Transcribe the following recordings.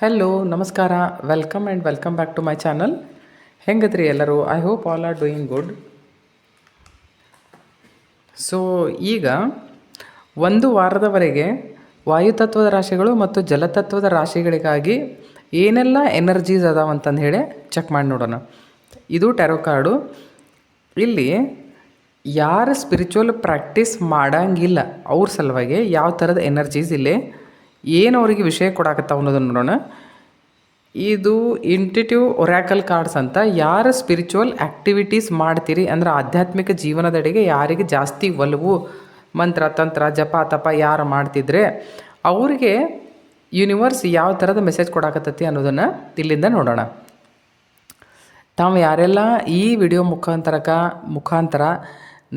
Hello ನಮಸ್ಕಾರ welcome and welcome back to my channel. ಹೆಂಗದ್ರಿ ಎಲ್ಲರೂ? I hope all are doing good. So ಈಗ ಒಂದು ವಾರದವರೆಗೆ ವಾಯುತತ್ವದ ರಾಶಿಗಳು ಮತ್ತು ಜಲತತ್ವದ ರಾಶಿಗಳಿಗಾಗಿ ಏನೆಲ್ಲ ಎನರ್ಜೀಸ್ ಅದಾವಂತಂದು ಹೇಳಿ ಚೆಕ್ ಮಾಡಿ ನೋಡೋಣ. ಇದು ಟ್ಯಾರೋ ಕಾರ್ಡು. ಇಲ್ಲಿ ಯಾರು ಸ್ಪಿರಿಚುವಲ್ ಪ್ರಾಕ್ಟೀಸ್ ಮಾಡಂಗಿಲ್ಲ ಅವ್ರ ಸಲುವಾಗಿ ಯಾವ ಥರದ ಎನರ್ಜೀಸ್ ಇಲ್ಲಿ ಏನು ಅವರಿಗೆ ವಿಷಯ ಕೊಡಾಕತ್ತಾವ ಅನ್ನೋದನ್ನು ನೋಡೋಣ. ಇದು ಇಂಟಿಟ್ಯೂವ್ ಒರಾಕಲ್ ಕಾರ್ಡ್ಸ್ ಅಂತ. ಯಾರು ಸ್ಪಿರಿಚುವಲ್ ಆ್ಯಕ್ಟಿವಿಟೀಸ್ ಮಾಡ್ತೀರಿ ಅಂದ್ರೆ ಆಧ್ಯಾತ್ಮಿಕ ಜೀವನದೆಡೆಗೆ ಯಾರಿಗೆ ಜಾಸ್ತಿ ಒಲವು, ಮಂತ್ರ ತಂತ್ರ ಜಪ ತಪ ಯಾರು ಮಾಡ್ತಿದ್ರೆ ಅವರಿಗೆ ಯೂನಿವರ್ಸ್ ಯಾವ ಥರದ ಮೆಸೇಜ್ ಕೊಡಾಕತ್ತತಿ ಅನ್ನೋದನ್ನು ಇಲ್ಲಿಂದ ನೋಡೋಣ. ತಾವು ಯಾರೆಲ್ಲ ಈ ವಿಡಿಯೋ ಮುಖಾಂತರ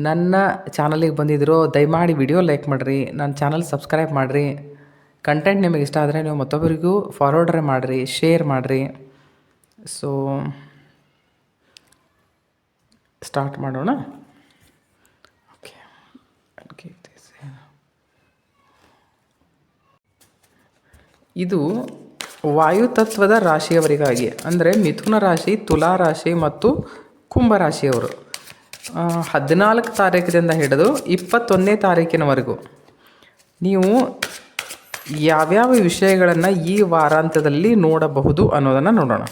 ನನ್ನ ಚಾನಲಿಗೆ ಬಂದಿದ್ರೋ ದಯಮಾಡಿ ವಿಡಿಯೋ ಲೈಕ್ ಮಾಡಿರಿ, ನನ್ನ ಚಾನಲ್ ಸಬ್ಸ್ಕ್ರೈಬ್ ಮಾಡಿರಿ. ಕಂಟೆಂಟ್ ನಿಮಗೆ ಇಷ್ಟ ಆದರೆ ನೀವು ಮತ್ತೊಬ್ಬರಿಗೂ ಫಾರ್ವರ್ಡ್ರೆ ಮಾಡಿರಿ, ಶೇರ್ ಮಾಡಿರಿ. ಸೊ ಸ್ಟಾರ್ಟ್ ಮಾಡೋಣ. ಓಕೆ, ಇದು ವಾಯುತತ್ವದ ರಾಶಿಯವರಿಗಾಗಿ ಅಂದರೆ ಮಿಥುನ ರಾಶಿ, ತುಲಾ ರಾಶಿ ಮತ್ತು ಕುಂಭ ರಾಶಿಯವರು 14 ತಾರೀಕಿನಿಂದ ಹಿಡಿದು 21ನೇ ತಾರೀಕಿನವರೆಗೂ ನೀವು ಯಾವ್ಯಾವ ವಿಷಯಗಳನ್ನು ಈ ವಾರಾಂತ್ಯದಲ್ಲಿ ನೋಡಬಹುದು ಅನ್ನೋದನ್ನು ನೋಡೋಣ.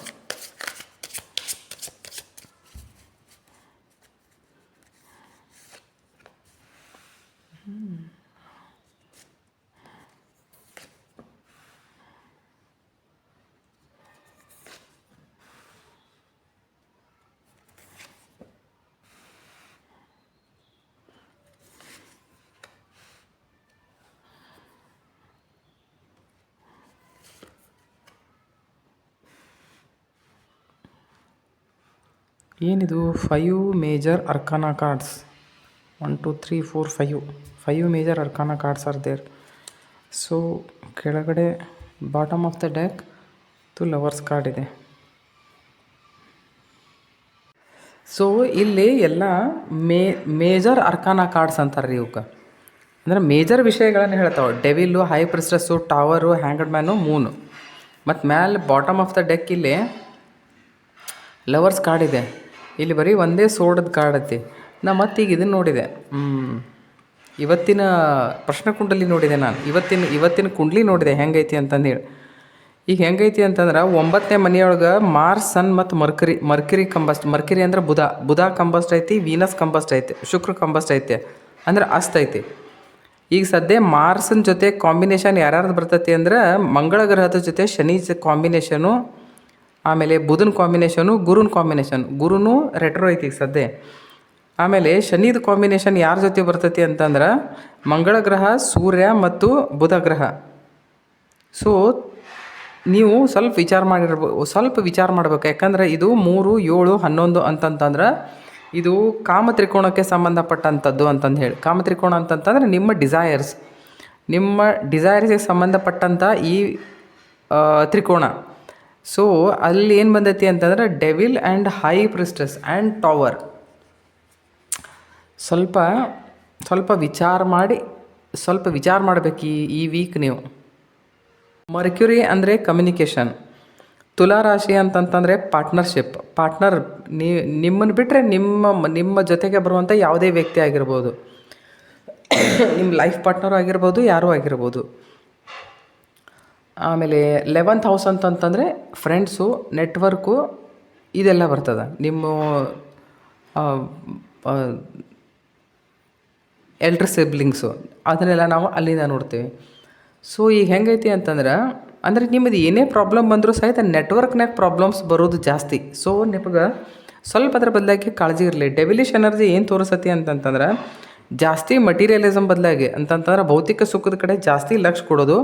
ಏನಿದು 5 major arcana cards. 1 2 3 4 5 major arcana cards are there. So ಕೆಳಗಡೆ bottom of the deck lovers card ಇದೆ. ಸೊ ಇಲ್ಲಿ ಎಲ್ಲ ಮೇಜರ್ ಅರ್ಕಾನಾ ಕಾರ್ಡ್ಸ್ ಅಂತಾರೆ ಇವಕ್ಕೆ. ಅಂದರೆ ಮೇಜರ್ ವಿಷಯಗಳನ್ನು ಹೇಳ್ತಾವೆ. ಡೆವಿಲ್ಲು, ಹೈ ಪ್ರಿಸ್ಟಸ್ಸು, ಟವರು, ಹ್ಯಾಂಗಡ್ ಮ್ಯಾನು, ಮೂನು. ಮತ್ತು ಮ್ಯಾಲೆ ಬಾಟಮ್ ಆಫ್ ದ ಡೆಕ್ ಇಲ್ಲಿ ಲವರ್ಸ್ ಕಾರ್ಡ್ ಇದೆ. ಇಲ್ಲಿ ಬರೀ ಒಂದೇ ಸೋಡದ ಕಾರ್ಡ್ ಐತಿ. ನಾ ಮತ್ತೀಗ ಇದನ್ನು ನೋಡಿದೆ, ಇವತ್ತಿನ ಪ್ರಶ್ನೆ ಕುಂಡಲಿ ನೋಡಿದೆ ನಾನು. ಇವತ್ತಿನ ಕುಂಡ್ಲಿ ನೋಡಿದೆ ಹೆಂಗೈತಿ ಅಂತಂದೇಳಿ. ಈಗ ಹೆಂಗೈತಿ ಅಂತಂದ್ರೆ 9ನೇ ಮನೆಯೊಳಗೆ ಮಾರ್ಸ್, ಸನ್ ಮತ್ತು ಮರ್ಕಿರಿ ಅಂದ್ರೆ ಬುಧ ಕಂಬಸ್ಟ್ ಐತಿ, ವೀನಸ್ ಕಂಬಸ್ಟ್ ಐತಿ, ಶುಕ್ರ ಕಂಬಸ್ಟ್ ಐತೆ ಅಂದ್ರೆ ಅಸ್ತ್ ಐತಿ. ಈಗ ಸದ್ಯ ಮಾರ್ಸನ ಜೊತೆ ಕಾಂಬಿನೇಷನ್ ಯಾರ್ಯಾರ್ದು ಬರ್ತೈತಿ ಅಂದ್ರೆ ಮಂಗಳ ಗ್ರಹದ ಜೊತೆ ಶನಿ ಕಾಂಬಿನೇಷನು, ಆಮೇಲೆ ಬುಧನ ಕಾಂಬಿನೇಷನು, ಗುರುನ ಕಾಂಬಿನೇಷನ್. ಗುರುನು ರೆಟ್ರೋ ಐತಿ ಈಗ ಸದ್ಯ. ಆಮೇಲೆ ಶನಿದ ಕಾಂಬಿನೇಷನ್ ಯಾರ ಜೊತೆ ಬರ್ತೈತಿ ಅಂತಂದ್ರೆ ಮಂಗಳ ಗ್ರಹ, ಸೂರ್ಯ ಮತ್ತು ಬುಧ ಗ್ರಹ. ಸೊ ನೀವು ಸ್ವಲ್ಪ ವಿಚಾರ ಮಾಡಬೇಕು. ಯಾಕಂದ್ರೆ ಇದು 3 7 11 ಅಂತಂತಂದ್ರೆ ಇದು ಕಾಮ ತ್ರಿಕೋಣಕ್ಕೆ ಸಂಬಂಧಪಟ್ಟಂಥದ್ದು ಅಂತಂದು ಹೇಳಿ. ಕಾಮ ತ್ರಿಕೋಣ ಅಂತಂತಂದ್ರೆ ನಿಮ್ಮ ಡಿಸೈರ್ಸ್ಗೆ ಸಂಬಂಧಪಟ್ಟಂಥ ಈ ತ್ರಿಕೋಣ. ಸೊ ಅಲ್ಲಿ ಏನು ಬಂದೈತಿ ಅಂತಂದ್ರೆ devil and high ಪ್ರಿಸ್ಟಸ್ and tower. ಸ್ವಲ್ಪ ವಿಚಾರ ಮಾಡಬೇಕು ಈ ವೀಕ್ ನೀವು. ಮರ್ಕ್ಯುರಿ ಅಂದರೆ ಕಮ್ಯುನಿಕೇಷನ್. ತುಲಾ ರಾಶಿ ಅಂತಂತಂದರೆ ಪಾರ್ಟ್ನರ್. ನಿಮ್ಮನ್ನು ಬಿಟ್ಟರೆ ನಿಮ್ಮ ಜೊತೆಗೆ ಬರುವಂಥ ಯಾವುದೇ ವ್ಯಕ್ತಿ ಆಗಿರ್ಬೋದು, ನಿಮ್ಮ ಲೈಫ್ ಪಾರ್ಟ್ನರ್ ಆಗಿರ್ಬೋದು, ಯಾರೂ ಆಗಿರ್ಬೋದು. ಆಮೇಲೆ 11th ಹೌಸ್ ಅಂತಂತಂದರೆ ಫ್ರೆಂಡ್ಸು, ನೆಟ್ವರ್ಕು, ಇದೆಲ್ಲ ಬರ್ತದೆ. ನಿಮ್ಮ ಎಲ್ಡ್ರ್ ಸಿಬ್ಲಿಂಗ್ಸು ಅದನ್ನೆಲ್ಲ ನಾವು ಅಲ್ಲಿಂದ ನೋಡ್ತೀವಿ. ಸೊ ಈಗ ಹೆಂಗೈತಿ ಅಂತಂದ್ರೆ ಅಂದರೆ ನಿಮ್ಮದು ಏನೇ ಪ್ರಾಬ್ಲಮ್ ಬಂದರೂ ಸಹಿತ ನೆಟ್ವರ್ಕ್ನಾಗ ಪ್ರಾಬ್ಲಮ್ಸ್ ಬರೋದು ಜಾಸ್ತಿ. ಸೊ ನಿಮಗೆ ಸ್ವಲ್ಪ ಅದರ ಬದಲಾಗಿ ಕಾಳಜಿ ಇರಲಿ. ಡೆವಿಲಿಶ್ ಎನರ್ಜಿ ಏನು ತೋರಿಸತಿ ಅಂತಂತಂದ್ರೆ ಜಾಸ್ತಿ ಮಟೀರಿಯಲಿಸಮ್ ಬದಲಾಗಿ ಅಂತಂತಂದ್ರೆ ಭೌತಿಕ ಸುಖದ ಕಡೆ ಜಾಸ್ತಿ ಲಕ್ಷ್ಯ ಕೊಡೋದು,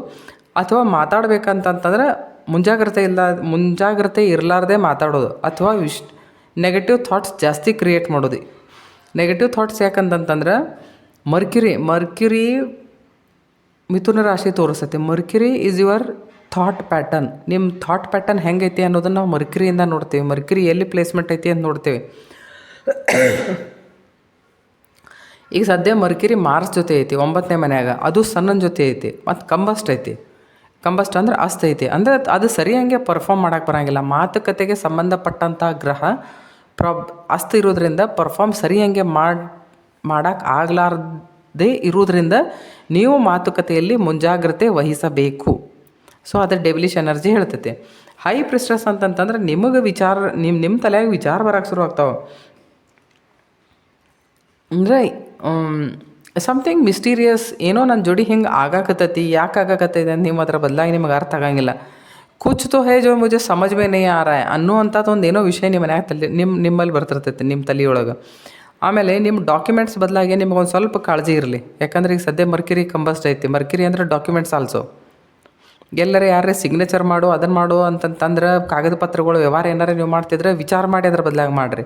ಅಥವಾ ಮಾತಾಡ್ಬೇಕಂತಂತಂದ್ರೆ ಮುಂಜಾಗ್ರತೆ ಇರಲಾರ್ದೆ ಮಾತಾಡೋದು, ಅಥವಾ ನೆಗೆಟಿವ್ ಥಾಟ್ಸ್ ಜಾಸ್ತಿ ಕ್ರಿಯೇಟ್ ಮಾಡೋದು. ನೆಗೆಟಿವ್ ಥಾಟ್ಸ್ ಯಾಕಂತಂತಂದ್ರೆ ಮರ್ಕ್ಯುರಿ ಮಿಥುನ ರಾಶಿ ತೋರಿಸ್ತೈತಿ. Mercury is your thought pattern. ನಿಮ್ಮ ಥಾಟ್ ಪ್ಯಾಟರ್ನ್ ಹೆಂಗೈತಿ ಅನ್ನೋದನ್ನು ನಾವು ಮರ್ಕ್ಯುರಿಯಿಂದ ನೋಡ್ತೀವಿ. ಮರ್ಕ್ಯುರಿ ಎಲ್ಲಿ ಪ್ಲೇಸ್ಮೆಂಟ್ ಐತಿ ಅಂತ ನೋಡ್ತೀವಿ. ಈಗ ಸದ್ಯ ಮರ್ಕ್ಯುರಿ ಮಾರ್ಸ್ ಜೊತೆ ಐತಿ 9ನೇ ಮನ್ಯಾಗ, ಅದು ಸನ್ನನ ಜೊತೆ ಐತಿ ಮತ್ತು ಕಂಬಸ್ಟ್ ಐತಿ. ಕಂಬಸ್ಟ್ ಅಂದ್ರೆ ಅಸ್ತೈತಿ ಅಂದರೆ ಅದು ಸರಿಯಾಗಿ ಪರ್ಫಾರ್ಮ್ ಮಾಡೋಕ್ಕೆ ಬರೋಂಗಿಲ್ಲ. ಮಾತುಕತೆಗೆ ಸಂಬಂಧಪಟ್ಟಂಥ ಗ್ರಹ ಅಸ್ತ ಇರೋದ್ರಿಂದ ಪರ್ಫಾರ್ಮ್ ಸರಿಯಾಗಿ ಮಾಡೋಕ್ಕೆ ಆಗಲಾರ್ದೇ ಇರೋದ್ರಿಂದ ನೀವು ಮಾತುಕತೆಯಲ್ಲಿ ಮುಂಜಾಗ್ರತೆ ವಹಿಸಬೇಕು. ಸೊ ಅದು ಡೆವಿಲಿಶ್ ಎನರ್ಜಿ ಹೇಳ್ತೈತೆ. ಹೈ ಪ್ರಿಸ್ಟೆಸ್ ಅಂತಂತಂದ್ರೆ ನಿಮಗೆ ವಿಚಾರ ನಿಮ್ಮ ತಲೆಯಾಗ ವಿಚಾರ ಬರೋಕ್ಕೆ ಶುರು ಆಗ್ತಾವೆ. ಅಂದರೆ ಸಮಥಿಂಗ್ ಮಿಸ್ಟೀರಿಯಸ್, ಏನೋ ನನ್ನ ಜೋಡಿ ಹಿಂಗೆ ಆಗಾಕತ್ತೈತಿ, ಯಾಕೆ ಆಗಾಕತ್ತೈತೆ ಅಂತ ನೀವು ಅದರ ಬದಲಾಗಿ ನಿಮಗೆ ಅರ್ಥ ಆಗಂಗಿಲ್ಲ. ಕುಚ್ ತೋ ಹೇ ಜೋ ಮುझे ಸಮझ में नहीं आ रहा है ಅನ್ನುವಂಥದ್ದು ಒಂದು ಏನೋ ವಿಷಯ ನಿಮ್ಮ ಮನ್ಯಾಗ ನಿಮ್ಮಲ್ಲಿ ಬರ್ತಿರ್ತೈತೆ ನಿಮ್ಮ ತಲೆಯೊಳಗೆ. ಆಮೇಲೆ ನಿಮ್ಮ ಡಾಕ್ಯುಮೆಂಟ್ಸ್ ಬದಲಾಗಿ ನಿಮ್ಗೊಂದು ಸ್ವಲ್ಪ ಕಾಳಜಿ ಇರಲಿ. ಯಾಕಂದ್ರೆ ಈಗ ಸದ್ಯ ಮರ್ಕಿರಿ ಕಂಬಸ್ಟ್ ಐತಿ. ಮರ್ಕಿರಿ ಅಂದರೆ ಡಾಕ್ಯುಮೆಂಟ್ಸ್ ಆಲ್ಸೋ. ಎಲ್ಲರೇ ಯಾರೇ ಸಿಗ್ನೇಚರ್ ಮಾಡು ಅದನ್ನು ಮಾಡು ಅಂತಂತಂದ್ರೆ ಕಾಗದ ಪತ್ರಗಳು ವ್ಯವಹಾರ ಏನಾರೇ ನೀವು ಮಾಡ್ತಿದ್ರೆ ವಿಚಾರ ಮಾಡಿ ಅದ್ರ ಬದಲಾಗಿ ಮಾಡಿರಿ.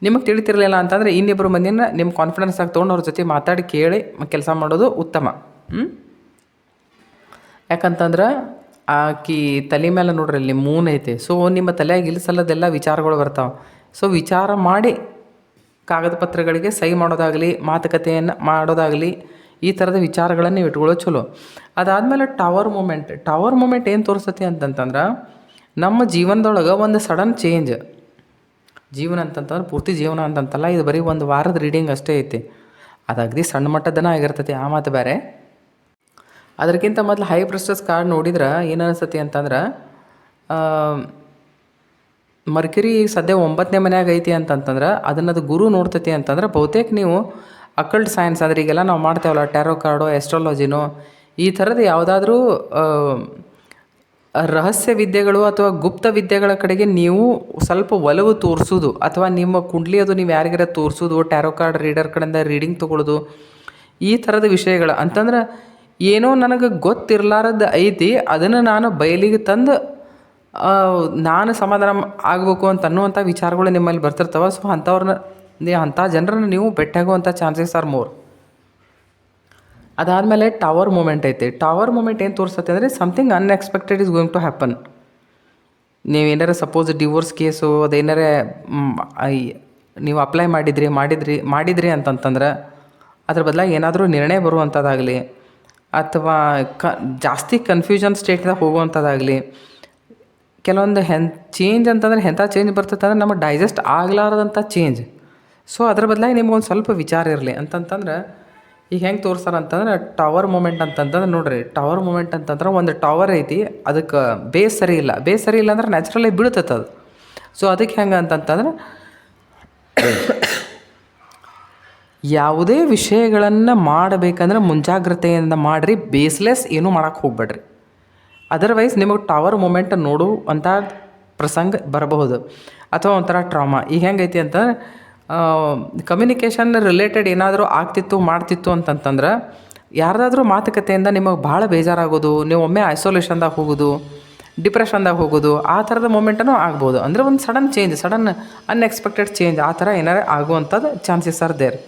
ನಿಮಗೆ ತಿಳಿತಿರಲಿಲ್ಲ ಅಂತಂದರೆ ಇನ್ನಿಬ್ಬರು ಮಂದಿನ ನಿಮ್ಮ ಕಾನ್ಫಿಡೆನ್ಸ್ ಆಗಿ ತೊಗೊಂಡು ಅವ್ರ ಜೊತೆ ಮಾತಾಡಿ ಕೇಳಿ ಕೆಲಸ ಮಾಡೋದು ಉತ್ತಮ. ಯಾಕಂತಂದ್ರೆ ಆಕಿ ತಲೆ ಮೇಲೆ ನೋಡ್ರಿ ಅಲ್ಲಿ ಮೂನ್ ಐತೆ. ಸೊ ನಿಮ್ಮ ತಲೆಯಾಗಿ ಇಲ್ಲಿಸಲ್ಲದೆಲ್ಲ ವಿಚಾರಗಳು ಬರ್ತಾವೆ. ಸೊ ವಿಚಾರ ಮಾಡಿ ಕಾಗದ ಪತ್ರಗಳಿಗೆ ಸಹಿ ಮಾಡೋದಾಗಲಿ, ಮಾತುಕತೆಯನ್ನು ಮಾಡೋದಾಗಲಿ, ಈ ಥರದ ವಿಚಾರಗಳನ್ನು ನೀವು ಇಟ್ಕೊಳ್ಳೋದು ಚಲೋ. ಅದಾದಮೇಲೆ ಟವರ್ ಮೂಮೆಂಟ್ ಏನು ತೋರಿಸ್ತತಿ ಅಂತಂತಂದ್ರೆ ನಮ್ಮ ಜೀವನದೊಳಗೆ ಒಂದು ಸಡನ್ ಚೇಂಜ್. ಜೀವನ ಅಂತಂತಂದ್ರೆ ಪೂರ್ತಿ ಜೀವನ ಅಂತಂತಲ್ಲ, ಇದು ಬರೀ ಒಂದು ವಾರದ ರೀಡಿಂಗ್ ಅಷ್ಟೇ ಐತಿ. ಅದು ಅಗದಿ ಸಣ್ಣ ಮಟ್ಟದನ ಆಗಿರ್ತೈತಿ, ಆ ಮಾತು ಬೇರೆ. ಅದಕ್ಕಿಂತ ಮೊದಲು ಹೈ ಪ್ರಿಸ್ಟೆಸ್ ಕಾರ್ಡ್ ನೋಡಿದ್ರೆ ಏನು ಅನಿಸ್ತತಿ ಅಂತಂದ್ರೆ ಮರ್ಕಿರಿ ಸದ್ಯ 9ನೇ ಮನ್ಯಾಗ ಐತಿ ಅಂತಂತಂದ್ರೆ ಅದನ್ನದು ಗುರು ನೋಡ್ತೈತಿ ಅಂತಂದ್ರೆ ಬಹುತೇಕ ನೀವು ಅಕಲ್ಟ್ ಸೈನ್ಸ್ ಅಂದ್ರೆ ಈಗೆಲ್ಲ ನಾವು ಮಾಡ್ತೇವಲ್ಲ, ಟ್ಯಾರೋ ಕಾರ್ಡೋ, ಎಸ್ಟ್ರಾಲಜಿನೋ, ಈ ಥರದ ಯಾವುದಾದ್ರೂ ರಹಸ್ಯ ವಿದ್ಯೆಗಳು ಅಥವಾ ಗುಪ್ತ ವಿದ್ಯೆಗಳ ಕಡೆಗೆ ನೀವು ಸ್ವಲ್ಪ ಒಲವು ತೋರಿಸೋದು, ಅಥವಾ ನಿಮ್ಮ ಕುಂಡ್ಲಿ ಅದು ನೀವು ಯಾರಿಗಾರ ತೋರಿಸೋದು, ಟ್ಯಾರೋ ಕಾರ್ಡ್ ರೀಡರ್ ಕಡೆಯಿಂದ ರೀಡಿಂಗ್ ತೊಗೊಳ್ಳೋದು, ಈ ಥರದ ವಿಷಯಗಳು ಅಂತಂದ್ರೆ ಏನೋ ನನಗೆ ಗೊತ್ತಿರಲಾರದ್ದು ಐತಿ, ಅದನ್ನು ನಾನು ಬಯಲಿಗೆ ತಂದು ನಾನು ಸಮಾಧಾನ ಆಗಬೇಕು ಅಂತ ಅನ್ನುವಂಥ ವಿಚಾರಗಳು ನಿಮ್ಮಲ್ಲಿ ಬರ್ತಿರ್ತವೆ. ಸೊ ಅಂಥ ಜನರನ್ನು ನೀವು ಭೇಟಿಯಾಗುವಂಥ ಚಾನ್ಸಸ್ ಆರ್ ಮೋರ್. ಅದಾದಮೇಲೆ ಟವರ್ ಮೂಮೆಂಟ್ ಐತೆ. ಟವರ್ ಮೂಮೆಂಟ್ ಏನು ತೋರಿಸ್ತೈತೆ ಅಂದರೆ something unexpected is going to happen. ನೀವೇನಾರ ಸಪೋಸ್ ಡಿವೋರ್ಸ್ ಕೇಸು ಅದೇನಾರೇ ನೀವು ಅಪ್ಲೈ ಮಾಡಿದ್ರಿ ಅಂತಂತಂದ್ರೆ ಅದ್ರ ಬದಲಾಗಿ ಏನಾದರೂ ನಿರ್ಣಯ ಬರುವಂಥದ್ದಾಗಲಿ, ಅಥವಾ ಜಾಸ್ತಿ ಕನ್ಫ್ಯೂಷನ್ ಸ್ಟೇಟ್ದಾಗ ಹೋಗುವಂಥದ್ದಾಗಲಿ, ಕೆಲವೊಂದು ಚೇಂಜ್ ಅಂತಂದ್ರೆ ಎಂಥ ಚೇಂಜ್ ಬರ್ತೈತೆ ಅಂದ್ರೆ ನಮಗೆ ಡೈಜೆಸ್ಟ್ ಆಗಲಾರದಂಥ ಚೇಂಜ್. ಸೊ ಅದ್ರ ಬದಲಾಗಿ ನಿಮ್ಗೊಂದು ಸ್ವಲ್ಪ ವಿಚಾರ ಇರಲಿ ಅಂತಂತಂದ್ರೆ ಈಗ ಹೆಂಗೆ ತೋರಿಸ್ತಾರೆ ಅಂತಂದ್ರೆ ಟವರ್ ಮೂಮೆಂಟ್ ಅಂತಂತಂದ್ರೆ ನೋಡಿರಿ, ಟವರ್ ಮೂಮೆಂಟ್ ಅಂತಂದ್ರೆ ಒಂದು ಟವರ್ ಐತಿ, ಅದಕ್ಕೆ ಬೇಸ್ ಸರಿ ಇಲ್ಲ ಅಂದ್ರೆ ನ್ಯಾಚುರಲಿ ಬೀಳ್ತೈತೆ ಅದು. ಸೊ ಅದಕ್ಕೆ ಹೆಂಗೆ ಅಂತಂತಂದ್ರೆ ಯಾವುದೇ ವಿಷಯಗಳನ್ನು ಮಾಡಬೇಕಂದ್ರೆ ಮುಂಜಾಗ್ರತೆಯಿಂದ ಮಾಡಿರಿ, ಬೇಸ್ಲೆಸ್ ಏನೂ ಮಾಡೋಕ್ಕೆ ಹೋಗ್ಬೇಡ್ರಿ. ಅದರ್ವೈಸ್ ನಿಮಗೆ ಟವರ್ ಮೂಮೆಂಟ್ ನೋಡುವಂಥ ಪ್ರಸಂಗ ಬರಬಹುದು, ಅಥವಾ ಒಂಥರ ಟ್ರಾಮಾ. ಈಗ ಹೆಂಗೈತಿ ಅಂತಂದ್ರೆ ಕಮ್ಯುನಿಕೇಷನ್ ರಿಲೇಟೆಡ್ ಏನಾದರೂ ಮಾಡ್ತಿತ್ತು ಅಂತಂತಂದ್ರೆ ಯಾರ್ದಾದ್ರೂ ಮಾತುಕತೆಯಿಂದ ನಿಮಗೆ ಭಾಳ ಬೇಜಾರಾಗೋದು, ನೀವು ಒಮ್ಮೆ ಐಸೋಲೇಷನ್ದಾಗ ಹೋಗೋದು, ಡಿಪ್ರೆಷನ್ದಾಗ ಹೋಗೋದು, ಆ ಥರದ ಮೂಮೆಂಟೂ ಆಗ್ಬೋದು. ಅಂದರೆ ಒಂದು ಸಡನ್ ಅನ್ಎಕ್ಸ್ಪೆಕ್ಟೆಡ್ ಚೇಂಜ್ ಆ ಥರ ಏನಾರು ಆಗುವಂಥದ್ದು ಚಾನ್ಸಸ್ ಆರ್ ದೇರ್.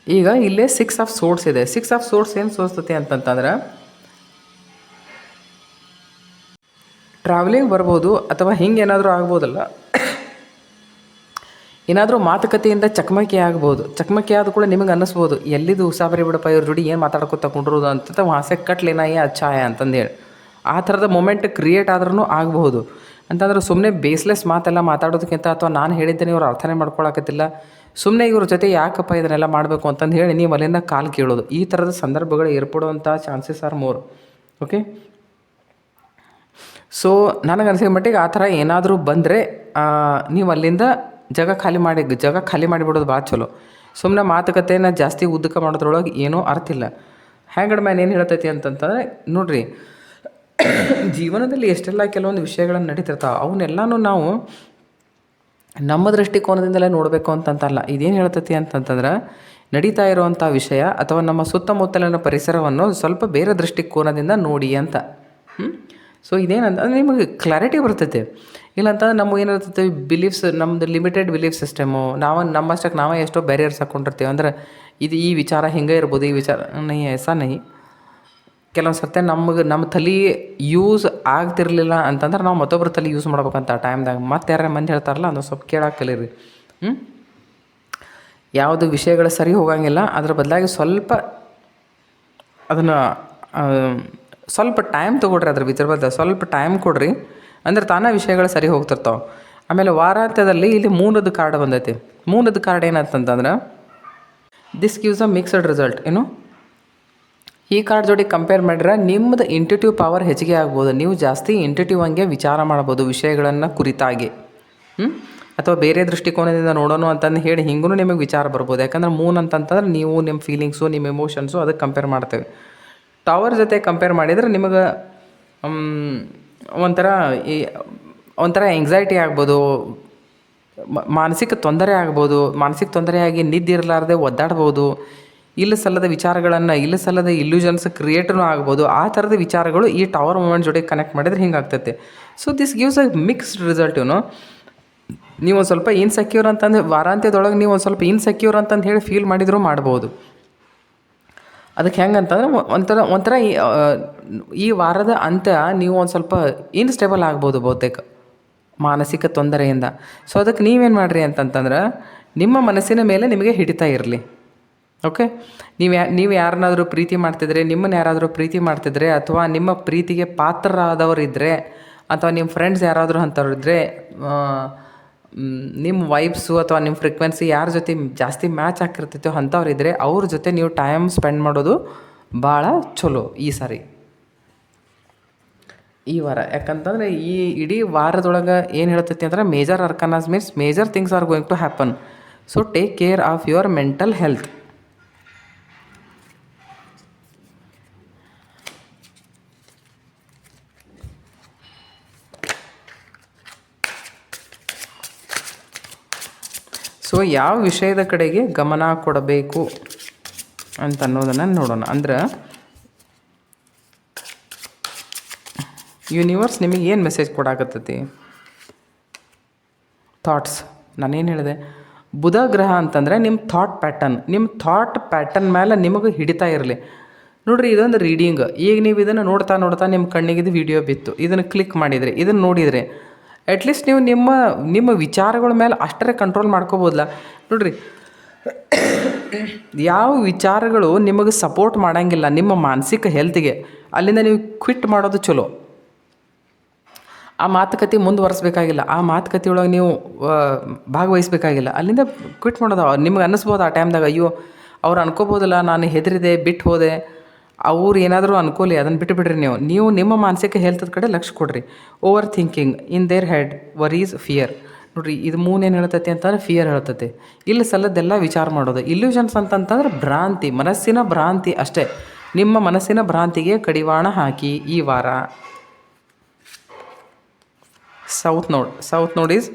ಈಗ ಇಲ್ಲೇ 6 ಆಫ್ ಸೋರ್ಡ್ಸ್ ಇದೆ. 6 ಆಫ್ ಸೋರ್ಡ್ಸ್ ಏನು ತೋರಿಸ್ತತಿ ಅಂತಂತಂದ್ರೆ ಟ್ರಾವೆಲಿಂಗ್ ಬರ್ಬೋದು, ಅಥವಾ ಹಿಂಗೆ ಏನಾದರೂ ಆಗ್ಬೋದಲ್ಲ, ಏನಾದರೂ ಮಾತುಕತೆಯಿಂದ ಚಕಮಕಿ ಆಗ್ಬೋದು. ಚಕಮಕಿ ಆದ ಕೂಡ ನಿಮಗೆ ಅನ್ನಿಸ್ಬೋದು ಎಲ್ಲಿದು ಉಸಾಬರಿ ಬಿಡಪ್ಪ, ಇವ್ರ ಜೋಡಿ ಏನು ಮಾತಾಡ್ಕೊತ ಕುಂಡ್ರೋದು ಅಂತ, ವಾಸೆ ಕಟ್ಲೇನಾಯಿ ಅಚ್ಚಾಯ ಅಂತಂದೇಳಿ ಆ ಥರದ ಮೊಮೆಂಟ್ ಕ್ರಿಯೇಟ್ ಆದ್ರೂ ಆಗಬಹುದು. ಅಂತಂದ್ರೆ ಸುಮ್ಮನೆ ಬೇಸ್ಲೆಸ್ ಮಾತೆಲ್ಲ ಮಾತಾಡೋದಕ್ಕಿಂತ, ಅಥವಾ ನಾನು ಹೇಳಿದ್ದೇನೆ ಇವ್ರು ಅರ್ಥನೇ ಮಾಡ್ಕೊಳಕತ್ತಿಲ್ಲ, ಸುಮ್ಮನೆ ಇವ್ರ ಜೊತೆ ಯಾಕಪ್ಪ ಇದನ್ನೆಲ್ಲ ಮಾಡಬೇಕು ಅಂತಂದು ಹೇಳಿ ನೀವು ಅಲ್ಲಿಂದ ಕಾಲು ಕೇಳೋದು, ಈ ಥರದ ಸಂದರ್ಭಗಳು ಏರ್ಪಡುವಂಥ chances are more. Okay, so ನನಗೆ ಅನಿಸಿದ ಮಟ್ಟಿಗೆ ಆ ಥರ ಏನಾದರೂ ಬಂದರೆ ನೀವು ಅಲ್ಲಿಂದ ಜಾಗ ಖಾಲಿ ಮಾಡಿಬಿಡೋದು ಭಾಳ ಚಲೋ. ಸುಮ್ಮನೆ ಮಾತುಕತೆಯನ್ನು ಜಾಸ್ತಿ ಉದ್ದಕ ಮಾಡೋದ್ರೊಳಗೆ ಏನೂ ಅರ್ಥ ಇಲ್ಲ. ಹ್ಯಾಂಗಡ್ ಮ್ಯಾನ್ ಏನು ಹೇಳ್ತೈತಿ ಅಂತಂತಂದರೆ ನೋಡಿರಿ, ಜೀವನದಲ್ಲಿ ಎಷ್ಟೆಲ್ಲ ಕೆಲವೊಂದು ವಿಷಯಗಳನ್ನು ನಡೀತಿರ್ತಾವೆ, ಅವನ್ನೆಲ್ಲನೂ ನಾವು ನಮ್ಮ ದೃಷ್ಟಿಕೋನದಿಂದಲೇ ನೋಡಬೇಕು ಅಂತಂತಲ್ಲ. ಇದೇನು ಹೇಳ್ತೈತಿ ಅಂತಂತಂದ್ರೆ ನಡೀತಾ ಇರುವಂಥ ವಿಷಯ ಅಥವಾ ನಮ್ಮ ಸುತ್ತಮುತ್ತಲಿನ ಪರಿಸರವನ್ನು ಸ್ವಲ್ಪ ಬೇರೆ ದೃಷ್ಟಿಕೋನದಿಂದ ನೋಡಿ ಅಂತ. ಸೊ ಇದೇನಂತಂದ್ರೆ ನಿಮಗೆ ಕ್ಲಾರಿಟಿ ಬರ್ತೈತೆ. ಇಲ್ಲಂತಂದ್ರೆ ನಮಗೆ ಏನಿರ್ತೈತೆ ಬಿಲೀಫ್ಸ್, ನಮ್ಮದು ಲಿಮಿಟೆಡ್ ಬಿಲೀಫ್ ಸಿಸ್ಟಮು, ನಮ್ಮಷ್ಟಕ್ಕೆ ನಾವೇ ಎಷ್ಟೋ ಬ್ಯಾರಿಯರ್ಸ್ ಹಾಕ್ಕೊಂಡಿರ್ತೀವಿ. ಅಂದ್ರೆ ಈ ವಿಚಾರ ಹಿಂಗೆ ಇರ್ಬೋದು, ಈ ವಿಚಾರ ನೈ ಕೆಲವೊಂದು ಸರ್ತೆ ನಮ್ಮ ತಲೆ ಯೂಸ್ ಆಗ್ತಿರ್ಲಿಲ್ಲ ಅಂತಂದ್ರೆ ನಾವು ಮತ್ತೊಬ್ಬರ ತಲೆ ಯೂಸ್ ಮಾಡ್ಬೇಕಂತ ಆ ಟೈಮ್ದಾಗ. ಮತ್ತೆ ಯಾರು ಮಂದಿ ಹೇಳ್ತಾರಲ್ಲ ಅದನ್ನು ಸ್ವಲ್ಪ ಕೇಳಕ್ಕೆ ಕಲೀರಿ. ಯಾವುದು ವಿಷಯಗಳು ಸರಿ ಹೋಗಂಗಿಲ್ಲ, ಅದ್ರ ಬದಲಾಗಿ ಸ್ವಲ್ಪ ಅದನ್ನು ಸ್ವಲ್ಪ ಟೈಮ್ ತೊಗೊಳ್ರಿ ಅದ್ರ ವಿಚಾರ ಸ್ವಲ್ಪ ಟೈಮ್ ಕೊಡ್ರಿ, ಅಂದ್ರೆ ತಾನೇ ವಿಷಯಗಳು ಸರಿ ಹೋಗ್ತಿರ್ತಾವೆ. ಆಮೇಲೆ ವಾರಾಂತ್ಯದಲ್ಲಿ ಇಲ್ಲಿ ಮೂನದ ಕಾರ್ಡ್ ಬಂದೈತಿ. ಮೂನದ ಕಾರ್ಡ್ ಏನಂತಂದ್ರೆ this gives a mixed result. ಏನು ಈ ಕಾರ್ಡ್ ಜೋಡಿ ಕಂಪೇರ್ ಮಾಡಿದ್ರೆ ನಿಮ್ಮದು ಇಂಟ್ಯೂಟಿವ್ ಪವರ್ ಹೆಚ್ಚಿಗೆ ಆಗ್ಬೋದು. ನೀವು ಜಾಸ್ತಿ ಇಂಟ್ಯೂಟಿವ್ ಹಂಗೆ ವಿಚಾರ ಮಾಡ್ಬೋದು ವಿಷಯಗಳನ್ನು ಕುರಿತಾಗಿ, ಅಥವಾ ಬೇರೆ ದೃಷ್ಟಿಕೋನದಿಂದ ನೋಡೋಣ ಅಂತಂದು ಹೇಳಿ ಹಿಂಗೂ ನಿಮಗೆ ವಿಚಾರ ಬರ್ಬೋದು. ಯಾಕಂದ್ರೆ ಮೂನ್ ಅಂತಂತಂದ್ರೆ ನೀವು ನಿಮ್ಮ ಫೀಲಿಂಗ್ಸು, ನಿಮ್ಮ ಎಮೋಷನ್ಸು ಅದಕ್ಕೆ ಕಂಪೇರ್ ಮಾಡ್ತೇವೆ. ಟವರ್ ಜೊತೆ ಕಂಪೇರ್ ಮಾಡಿದರೆ ನಿಮಗೆ ಒಂಥರ ಎಂಗ್ಸೈಟಿ ಆಗ್ಬೋದು, ಮಾನಸಿಕ ತೊಂದರೆ ಆಗ್ಬೋದು. ಮಾನಸಿಕ ತೊಂದರೆಯಾಗಿ ನಿದ್ದೆ ಇರಲಾರ್ದೆ ಒದ್ದಾಡ್ಬೋದು. ಇಲ್ಲ ಸಲ್ಲದ ವಿಚಾರಗಳನ್ನು, ಇಲ್ಲ ಸಲ್ಲದ ಇಲ್ಯೂಷನ್ಸ್ ಕ್ರಿಯೇಟ್ರೂ ಆಗ್ಬೋದು. ಆ ಥರದ ವಿಚಾರಗಳು ಈ ಟವರ್ ಮೂಮೆಂಟ್ ಜೊತೆ ಕನೆಕ್ಟ್ ಮಾಡಿದ್ರೆ ಹಿಂಗೆ ಆಗ್ತೈತೆ. So this gives a mixed result. ನೀವು ಒಂದು ಸ್ವಲ್ಪ ಇನ್ಸೆಕ್ಯೂರ್ ಅಂತಂದು ವಾರಾಂತ್ಯದೊಳಗೆ ನೀವು ಒಂದು ಸ್ವಲ್ಪ ಇನ್ಸೆಕ್ಯೂರ್ ಅಂತಂದು ಹೇಳಿ ಫೀಲ್ ಮಾಡಿದರೂ ಮಾಡ್ಬೋದು. ಅದಕ್ಕೆ ಹೆಂಗೆ ಅಂತಂದ್ರೆ ಒಂಥರ ಈ ವಾರದ ಅಂತ್ಯ ನೀವು ಒಂದು ಸ್ವಲ್ಪ ಇನ್ಸ್ಟೇಬಲ್ ಆಗ್ಬೋದು ಬಹುತೇಕ ಮಾನಸಿಕ ತೊಂದರೆಯಿಂದ. ಸೊ ಅದಕ್ಕೆ ನೀವೇನು ಮಾಡಿರಿ ಅಂತಂತಂದ್ರೆ ನಿಮ್ಮ ಮನಸ್ಸಿನ ಮೇಲೆ ನಿಮಗೆ ಹಿಡಿತಾ ಇರಲಿ. ಓಕೆ, ನೀವು ಯಾರನ್ನಾದರೂ ಪ್ರೀತಿ ಮಾಡ್ತಿದ್ರೆ, ನಿಮ್ಮನ್ನು ಯಾರಾದರೂ ಪ್ರೀತಿ ಮಾಡ್ತಿದ್ರೆ, ಅಥವಾ ನಿಮ್ಮ ಪ್ರೀತಿಗೆ ಪಾತ್ರರಾದವರಿದ್ದರೆ, ಅಥವಾ ನಿಮ್ಮ ಫ್ರೆಂಡ್ಸ್ ಯಾರಾದರೂ ಅಂಥವ್ರಿದ್ದರೆ, ನಿಮ್ಮ ವೈಬ್ಸು ಅಥವಾ ನಿಮ್ಮ ಫ್ರೀಕ್ವೆನ್ಸಿ ಯಾರ ಜೊತೆ ಜಾಸ್ತಿ ಮ್ಯಾಚ್ ಆಗಿರ್ತೈತೋ ಅಂಥವ್ರಿದ್ದರೆ ಅವ್ರ ಜೊತೆ ನೀವು ಟೈಮ್ ಸ್ಪೆಂಡ್ ಮಾಡೋದು ಭಾಳ ಚಲೋ ಈ ವಾರ. ಯಾಕಂತಂದರೆ ಈ ಇಡೀ ವಾರದೊಳಗೆ ಏನು ಹೇಳ್ತೈತಿ ಅಂದ್ರೆ major arcanas means major things are going to happen. So take care of your mental health. So ಯಾವ ವಿಷಯದ ಕಡೆಗೆ ಗಮನ ಕೊಡಬೇಕು ಅಂತ ಅನ್ನೋದನ್ನು ನೋಡೋಣ. ಅಂದ್ರೆ ಯೂನಿವರ್ಸ್ ನಿಮಗೆ ಏನು ಮೆಸೇಜ್ ಕೊಡಾಕತ್ತೈತಿ? ಥಾಟ್ಸ್. ನಾನೇನು ಹೇಳಿದೆ, ಬುಧ ಗ್ರಹ ಅಂತಂದರೆ ನಿಮ್ಮ ಥಾಟ್ ಪ್ಯಾಟರ್ನ್ ಮೇಲೆ ನಿಮಗೆ ಹಿಡಿತಾ ಇರಲಿ. ನೋಡಿರಿ, ಇದೊಂದು ರೀಡಿಂಗ್. ಈಗ ನೀವು ಇದನ್ನು ನೋಡ್ತಾ ನಿಮ್ಮ ಕಣ್ಣಿಗೆ ವಿಡಿಯೋ ಬಿತ್ತು, ಇದನ್ನು ಕ್ಲಿಕ್ ಮಾಡಿದರೆ, ಇದನ್ನು ನೋಡಿದರೆ ಅಟ್ಲೀಸ್ಟ್ ನೀವು ನಿಮ್ಮ ವಿಚಾರಗಳ ಮೇಲೆ ಅಷ್ಟರೇ ಕಂಟ್ರೋಲ್ ಮಾಡ್ಕೋಬೋದಲ್ಲ. ನೋಡಿರಿ, ಯಾವ ವಿಚಾರಗಳು ನಿಮಗೆ ಸಪೋರ್ಟ್ ಮಾಡೋಂಗಿಲ್ಲ ನಿಮ್ಮ ಮಾನಸಿಕ ಹೆಲ್ತಿಗೆ, ಅಲ್ಲಿಂದ ನೀವು ಕ್ವಿಟ್ ಮಾಡೋದು ಚಲೋ. ಆ ಮಾತುಕತೆ ಮುಂದುವರಿಸ್ಬೇಕಾಗಿಲ್ಲ, ಆ ಮಾತುಕತೆಯೊಳಗೆ ನೀವು ಭಾಗವಹಿಸ್ಬೇಕಾಗಿಲ್ಲ, ಅಲ್ಲಿಂದ ಕ್ವಿಟ್ ಮಾಡೋದು. ನಿಮ್ಗೆ ಅನ್ನಿಸ್ಬೋದು ಆ ಟೈಮ್ದಾಗ, ಅಯ್ಯೋ ಅವ್ರು ಅನ್ಕೋಬೋದಲ್ಲ ನಾನು ಹೆದರಿದೆ ಬಿಟ್ಟು ಹೋದೆ, ಅವ್ರು ಏನಾದರೂ ಅನ್ಕೋಲಿ, ಅದನ್ನು ಬಿಟ್ಟುಬಿಡ್ರಿ. ನೀವು ನಿಮ್ಮ ಮಾನಸಿಕ ಹೆಲ್ತದ ಕಡೆ ಲಕ್ಷ್ಯ ಕೊಡ್ರಿ. Over thinking in their head worries fear. ನೋಡಿರಿ, ಇದು ಮೂನ್ ಏನು ಹೇಳ್ತೈತಿ ಅಂತಂದ್ರೆ ಫಿಯರ್ ಹೇಳ್ತೈತಿ. ಇಲ್ಲಿ ಸಲ್ಲದೆಲ್ಲ ವಿಚಾರ ಮಾಡೋದು. ಇಲ್ಯೂಷನ್ಸ್ ಅಂತಂತಂದ್ರೆ ಭ್ರಾಂತಿ, ಮನಸ್ಸಿನ ಭ್ರಾಂತಿ ಅಷ್ಟೇ. ನಿಮ್ಮ ಮನಸ್ಸಿನ ಭ್ರಾಂತಿಗೆ ಕಡಿವಾಣ ಹಾಕಿ ಈ ವಾರ. South node is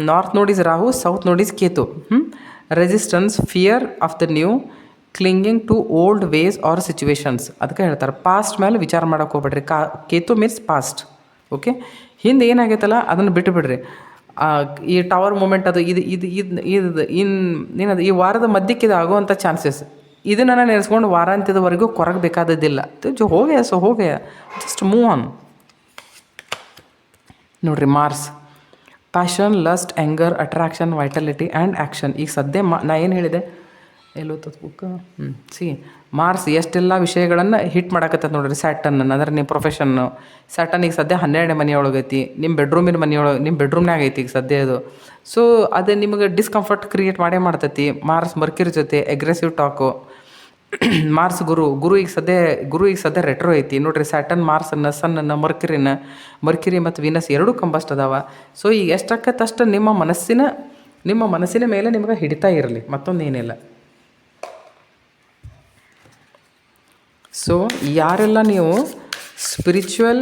north node is Rahu, south node is Ketu. Resistance, fear of the new, clinging to old ways or situations. ಅದಕ್ಕೆ ಹೇಳ್ತಾರೆ ಪಾಸ್ಟ್ ಮೇಲೆ ವಿಚಾರ ಮಾಡೋಕೆ ಹೋಗ್ಬೇಡ್ರಿ. Ketu means past. ಓಕೆ, ಹಿಂದೆ ಏನಾಗೈತಲ್ಲ ಅದನ್ನು ಬಿಟ್ಟು ಬಿಡ್ರಿ. ಈ ಟವರ್ ಮೂಮೆಂಟ್ ಅದು ಏನದು ಈ ವಾರದ ಮಧ್ಯಕ್ಕೆ ಇದು ಆಗುವಂಥ ಚಾನ್ಸಸ್. ಇದನ್ನು ನೆನೆಸ್ಕೊಂಡು ವಾರಾಂತ್ಯದವರೆಗೂ ಕೊರಗಬೇಕಾದದ್ದಿಲ್ಲ. ಹೋಗೇ ಜಸ್ಟ್ ಮೂವ್ ಆನ್. ನೋಡಿರಿ, Mars passion, lust, anger, attraction, vitality and action. ಈಗ ಸದ್ಯ ನಾ ಏನು ಹೇಳಿದೆ ಎಲ್ಲೋತದ ಬುಕ್ಕ? ಮಾರ್ಸ್ ಎಷ್ಟೆಲ್ಲ ವಿಷಯಗಳನ್ನು ಹಿಟ್ ಮಾಡಕತ್ತದ ನೋಡ್ರಿ. ಸ್ಯಾಟನ್ ಅಂದ್ರೆ ನಿಮ್ಮ ಪ್ರೊಫೆಷನ್ನು. ಸ್ಯಾಟನ್ ಈಗ ಸದ್ಯ 12ನೇ ಮನೆಯೊಳಗೈತಿ, ನಿಮ್ಮ ಬೆಡ್ರೂಮ್ನಾಗ ಐತಿ ಈಗ ಸದ್ಯ ಅದು. ಸೊ ಅದು ನಿಮಗೆ ಡಿಸ್ಕಂಫರ್ಟ್ ಕ್ರಿಯೇಟ್ ಮಾಡೇ ಮಾರ್ಸ್ ಮರ್ಕಿರಿ ಜೊತೆ ಅಗ್ರೆಸಿವ್ ಟಾಕು. ಮಾರ್ಸ್ ಗುರು ಈಗ ಸದ್ಯ ರೆಟ್ರೋ ಐತಿ ನೋಡ್ರಿ. ಸ್ಯಾಟನ್ ಮಾರ್ಸನ್ನು, ಸನ್ನನ್ನು, ಮರ್ಕಿರಿ ಮತ್ತು ವೀನಸ್ ಎರಡೂ ಕಂಬಸ್ಟ್ ಅದಾವ. ಸೊ ಈಗ ಎಷ್ಟಾಕತ್ತಷ್ಟು ನಿಮ್ಮ ಮನಸ್ಸಿನ ಮೇಲೆ ನಿಮಗೆ ಹಿಡಿತಾ ಇರಲಿ, ಮತ್ತೊಂದು ಏನಿಲ್ಲ. ಸೊ ಯಾರೆಲ್ಲ ನೀವು ಸ್ಪಿರಿಚುವಲ್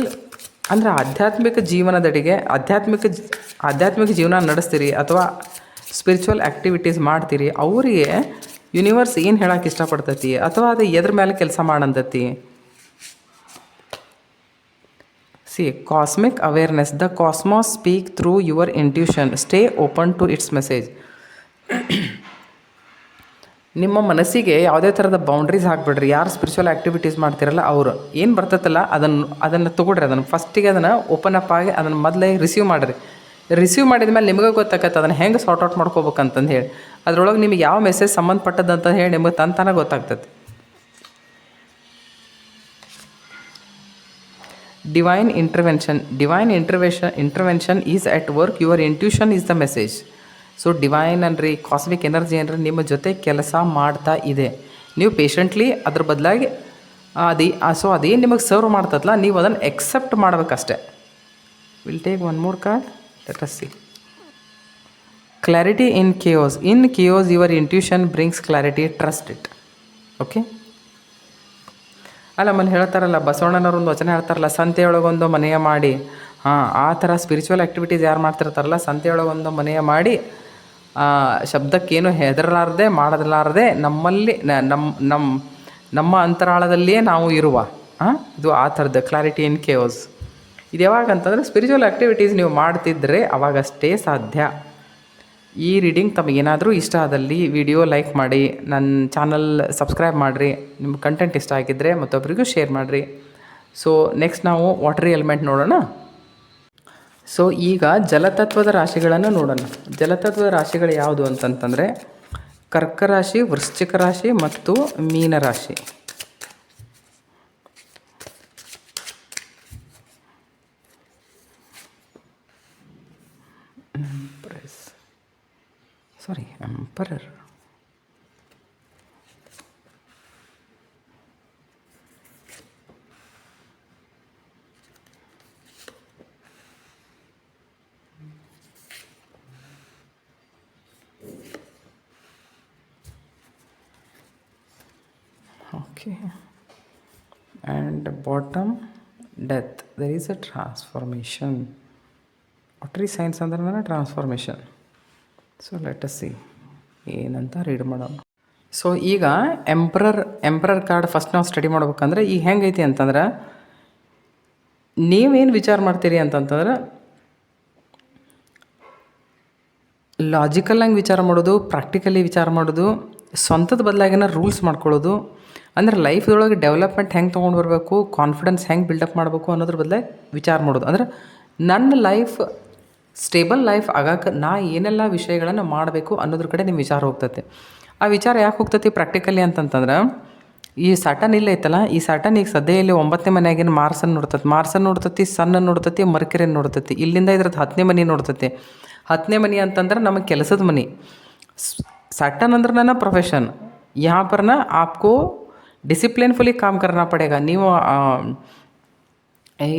ಅಂದರೆ ಆಧ್ಯಾತ್ಮಿಕ ಜೀವನದಡಿಗೆ ಆಧ್ಯಾತ್ಮಿಕ ಜೀವನ ನಡೆಸ್ತೀರಿ ಅಥವಾ ಸ್ಪಿರಿಚುವಲ್ ಆ್ಯಕ್ಟಿವಿಟೀಸ್ ಮಾಡ್ತೀರಿ, ಅವರಿಗೆ ಯೂನಿವರ್ಸ್ ಏನು ಹೇಳೋಕೆ ಇಷ್ಟಪಡ್ತೈತಿ ಅಥವಾ ಅದು ಎದ್ರ ಮೇಲೆ ಕೆಲಸ ಮಾಡಂತತಿ? See, cosmic awareness. The cosmos speak through your intuition. Stay open to its message. ನಿಮ್ಮ ಮನಸ್ಸಿಗೆ ಯಾವುದೇ ಥರದ ಬೌಂಡ್ರೀಸ್ ಹಾಕ್ಬಿಡ್ರಿ. ಯಾರು ಸ್ಪಿರಿಚುವಲ್ ಆ್ಯಕ್ಟಿವಿಟೀಸ್ ಮಾಡ್ತಿರಲ್ಲ ಅವರು ಏನು ಬರ್ತೈತಲ್ಲ ಅದನ್ನು ತೊಗೊಳ್ರಿ. ಅದನ್ನು ಫಸ್ಟಿಗೆ ಅದನ್ನು ಓಪನ್ ಅಪ್ ಆಗಿ ಅದನ್ನು ಮೊದಲೇ ರಿಸೀವ್ ಮಾಡಿರಿ. ರಿಸೀವ್ ಮಾಡಿದ ಮೇಲೆ ನಿಮಗೆ ಗೊತ್ತಾಗತ್ತೆ ಅದನ್ನು ಹೆಂಗೆ ಸಾರ್ಟ್ ಔಟ್ ಮಾಡ್ಕೋಬೇಕಂತಂದು ಹೇಳಿ. ಅದರೊಳಗೆ ನಿಮಗೆ ಯಾವ ಮೆಸೇಜ್ ಸಂಬಂಧಪಟ್ಟದಂತ ಹೇಳಿ ನಿಮಗೆ ತಂತಾನೆ ಗೊತ್ತಾಗ್ತದೆ. Divine intervention is at work, your intuition is the message. So divine ಅನ್ರಿ, ಕಾಸ್ಮಿಕ್ ಎನರ್ಜಿ ಅನ್ರಿ ನಿಮ್ಮ ಜೊತೆ ಕೆಲಸ ಮಾಡ್ತಾ ಇದೆ. ನೀವು ಪೇಷಂಟ್ಲಿ ಅದ್ರ ಬದಲಾಗಿ ಅದೇನು ನಿಮಗೆ ಸರ್ವ್ ಮಾಡ್ತದಲ್ಲ, ನೀವು ಅದನ್ನು ಎಕ್ಸೆಪ್ಟ್ ಮಾಡಬೇಕಷ್ಟೆ. Will take one more card, let us see. Clarity in chaos. In chaos your intuition brings clarity, trust it. Okay. ಅಲ್ಲ ಮನೆ ಹೇಳ್ತಾರಲ್ಲ, ಬಸವಣ್ಣನವ್ರೊಂದು ವಚನ ಹೇಳ್ತಾರಲ್ಲ, ಸಂತೆಯೊಳಗೊಂದು ಮನೆಯ ಮಾಡಿ. ಆ ಥರ ಸ್ಪಿರಿಚುವಲ್ ಆ್ಯಕ್ಟಿವಿಟೀಸ್ ಯಾರು ಮಾಡ್ತಿರ್ತಾರಲ್ಲ, ಸಂತೆಯೊಳಗೊಂದು ಮನೆಯ ಮಾಡಿ ಶಬ್ದಕ್ಕೇನು ಹೆದರಲಾರದೆ ಮಾಡಲಾರದೆ ನಮ್ಮಲ್ಲಿ ನಮ್ಮ ಅಂತರಾಳದಲ್ಲಿಯೇ ನಾವು ಇರುವ ಇದು ಆ ಥರದ್ದು ಕ್ಲಾರಿಟಿ ಇನ್ ಕೇಯೋಸ್. ಇದು ಯಾವಾಗ ಅಂತಂದರೆ ಸ್ಪಿರಿಚುವಲ್ ಆ್ಯಕ್ಟಿವಿಟೀಸ್ ನೀವು ಮಾಡ್ತಿದ್ದರೆ ಅವಾಗಷ್ಟೇ ಸಾಧ್ಯ. ಈ ರೀಡಿಂಗ್ ತಮಗೇನಾದರೂ ಇಷ್ಟ ಆದಲ್ಲಿ ವಿಡಿಯೋ ಲೈಕ್ ಮಾಡಿ, ನನ್ನ ಚಾನಲ್ ಸಬ್ಸ್ಕ್ರೈಬ್ ಮಾಡಿರಿ, ನಿಮ್ಮ ಕಂಟೆಂಟ್ ಇಷ್ಟ ಆಗಿದ್ದರೆ ಮತ್ತೊಬ್ಬರಿಗೂ ಶೇರ್ ಮಾಡಿರಿ. ಸೊ ನೆಕ್ಸ್ಟ್ ನಾವು ವಾಟರಿ ಎಲಿಮೆಂಟ್ ನೋಡೋಣ. ಸೊ ಈಗ ಜಲತತ್ವದ ರಾಶಿಗಳನ್ನು ನೋಡೋಣ. ಜಲತತ್ವದ ರಾಶಿಗಳು ಯಾವುದು ಅಂತಂತಂದರೆ ಕರ್ಕ ರಾಶಿ, ವೃಶ್ಚಿಕ ರಾಶಿ ಮತ್ತು ಮೀನ ರಾಶಿ. Emperor. Okay, and bottom death, there is a transformation. Watery signs ಅಂದ್ರೆ transformation. So let us C ಏನಂತ ರೀಡ್ ಮಾಡೋಣ. ಸೊ ಈಗ ಎಂಪ್ರರ್ ಕಾರ್ಡ್ ಫಸ್ಟ್ ನಾವು ಸ್ಟಡಿ ಮಾಡ್ಬೇಕಂದ್ರೆ ಈಗ ಹೆಂಗೈತಿ ಅಂತಂದ್ರೆ, ನೀವೇನು ವಿಚಾರ ಮಾಡ್ತೀರಿ ಅಂತಂತಂದ್ರೆ ಲಾಜಿಕಲ್ಲಾಗಿ ವಿಚಾರ ಮಾಡೋದು, ಪ್ರಾಕ್ಟಿಕಲಿ ವಿಚಾರ ಮಾಡೋದು, ಸ್ವಂತದ ಬದಲಾಗಿನ ರೂಲ್ಸ್ ಮಾಡ್ಕೊಳ್ಳೋದು, ಅಂದ್ರೆ ಲೈಫ್ದೊಳಗೆ ಡೆವಲಪ್ಮೆಂಟ್ ಹೆಂಗೆ ತೊಗೊಂಡು ಬರಬೇಕು, ಕಾನ್ಫಿಡೆನ್ಸ್ ಹೆಂಗೆ ಬಿಲ್ಡಪ್ ಮಾಡಬೇಕು ಅನ್ನೋದ್ರ ಬದಲಾಗಿ ವಿಚಾರ ಮಾಡೋದು. ಅಂದ್ರೆ ನನ್ನ ಲೈಫ್ ಸ್ಟೇಬಲ್ ಲೈಫ್ ಆಗಕ್ಕೆ ನಾ ಏನೆಲ್ಲ ವಿಷಯಗಳನ್ನು ಮಾಡಬೇಕು ಅನ್ನೋದ್ರ ಕಡೆ ನಿಮ್ಮ ವಿಚಾರ ಹೋಗ್ತೈತೆ. ಆ ವಿಚಾರ ಯಾಕೆ ಹೋಗ್ತೈತಿ ಪ್ರಾಕ್ಟಿಕಲಿ ಅಂತಂತಂದ್ರೆ, ಈ ಸ್ಯಾಟರ್ನ್ ಇಲ್ಲ ಐತಲ್ಲ, ಈ ಸ್ಯಾಟರ್ನ್ ಈಗ ಸದ್ಯ ಇಲ್ಲಿ 9ನೇ ಮನೆಯಾಗಿನ ಮಾರ್ಸನ್ನು ನೋಡ್ತತಿ, ಸನ್ನನ್ನು ನೋಡ್ತತಿ, ಮರ್ಕಿರಿಯನ್ನು ನೋಡ್ತತಿ. ಇಲ್ಲಿಂದ ಇದ್ರದ್ದು 10ನೇ ಮನೆ ನೋಡ್ತತಿ. 10ನೇ ಮನೆ ಅಂತಂದ್ರೆ ನಮಗೆ ಕೆಲಸದ ಮನೆ. ಸ್ಯಾಟರ್ನ್ ಅಂದ್ರೆ ನನ್ನ ಪ್ರೊಫೆಷನ್. यहाँ पर ना आपको ಡಿಸಿಪ್ಲಿನ್ಫುಲಿ ಕಾಮ್ ಕರ್ನಾ ಪಡೇಗ. ನೀವು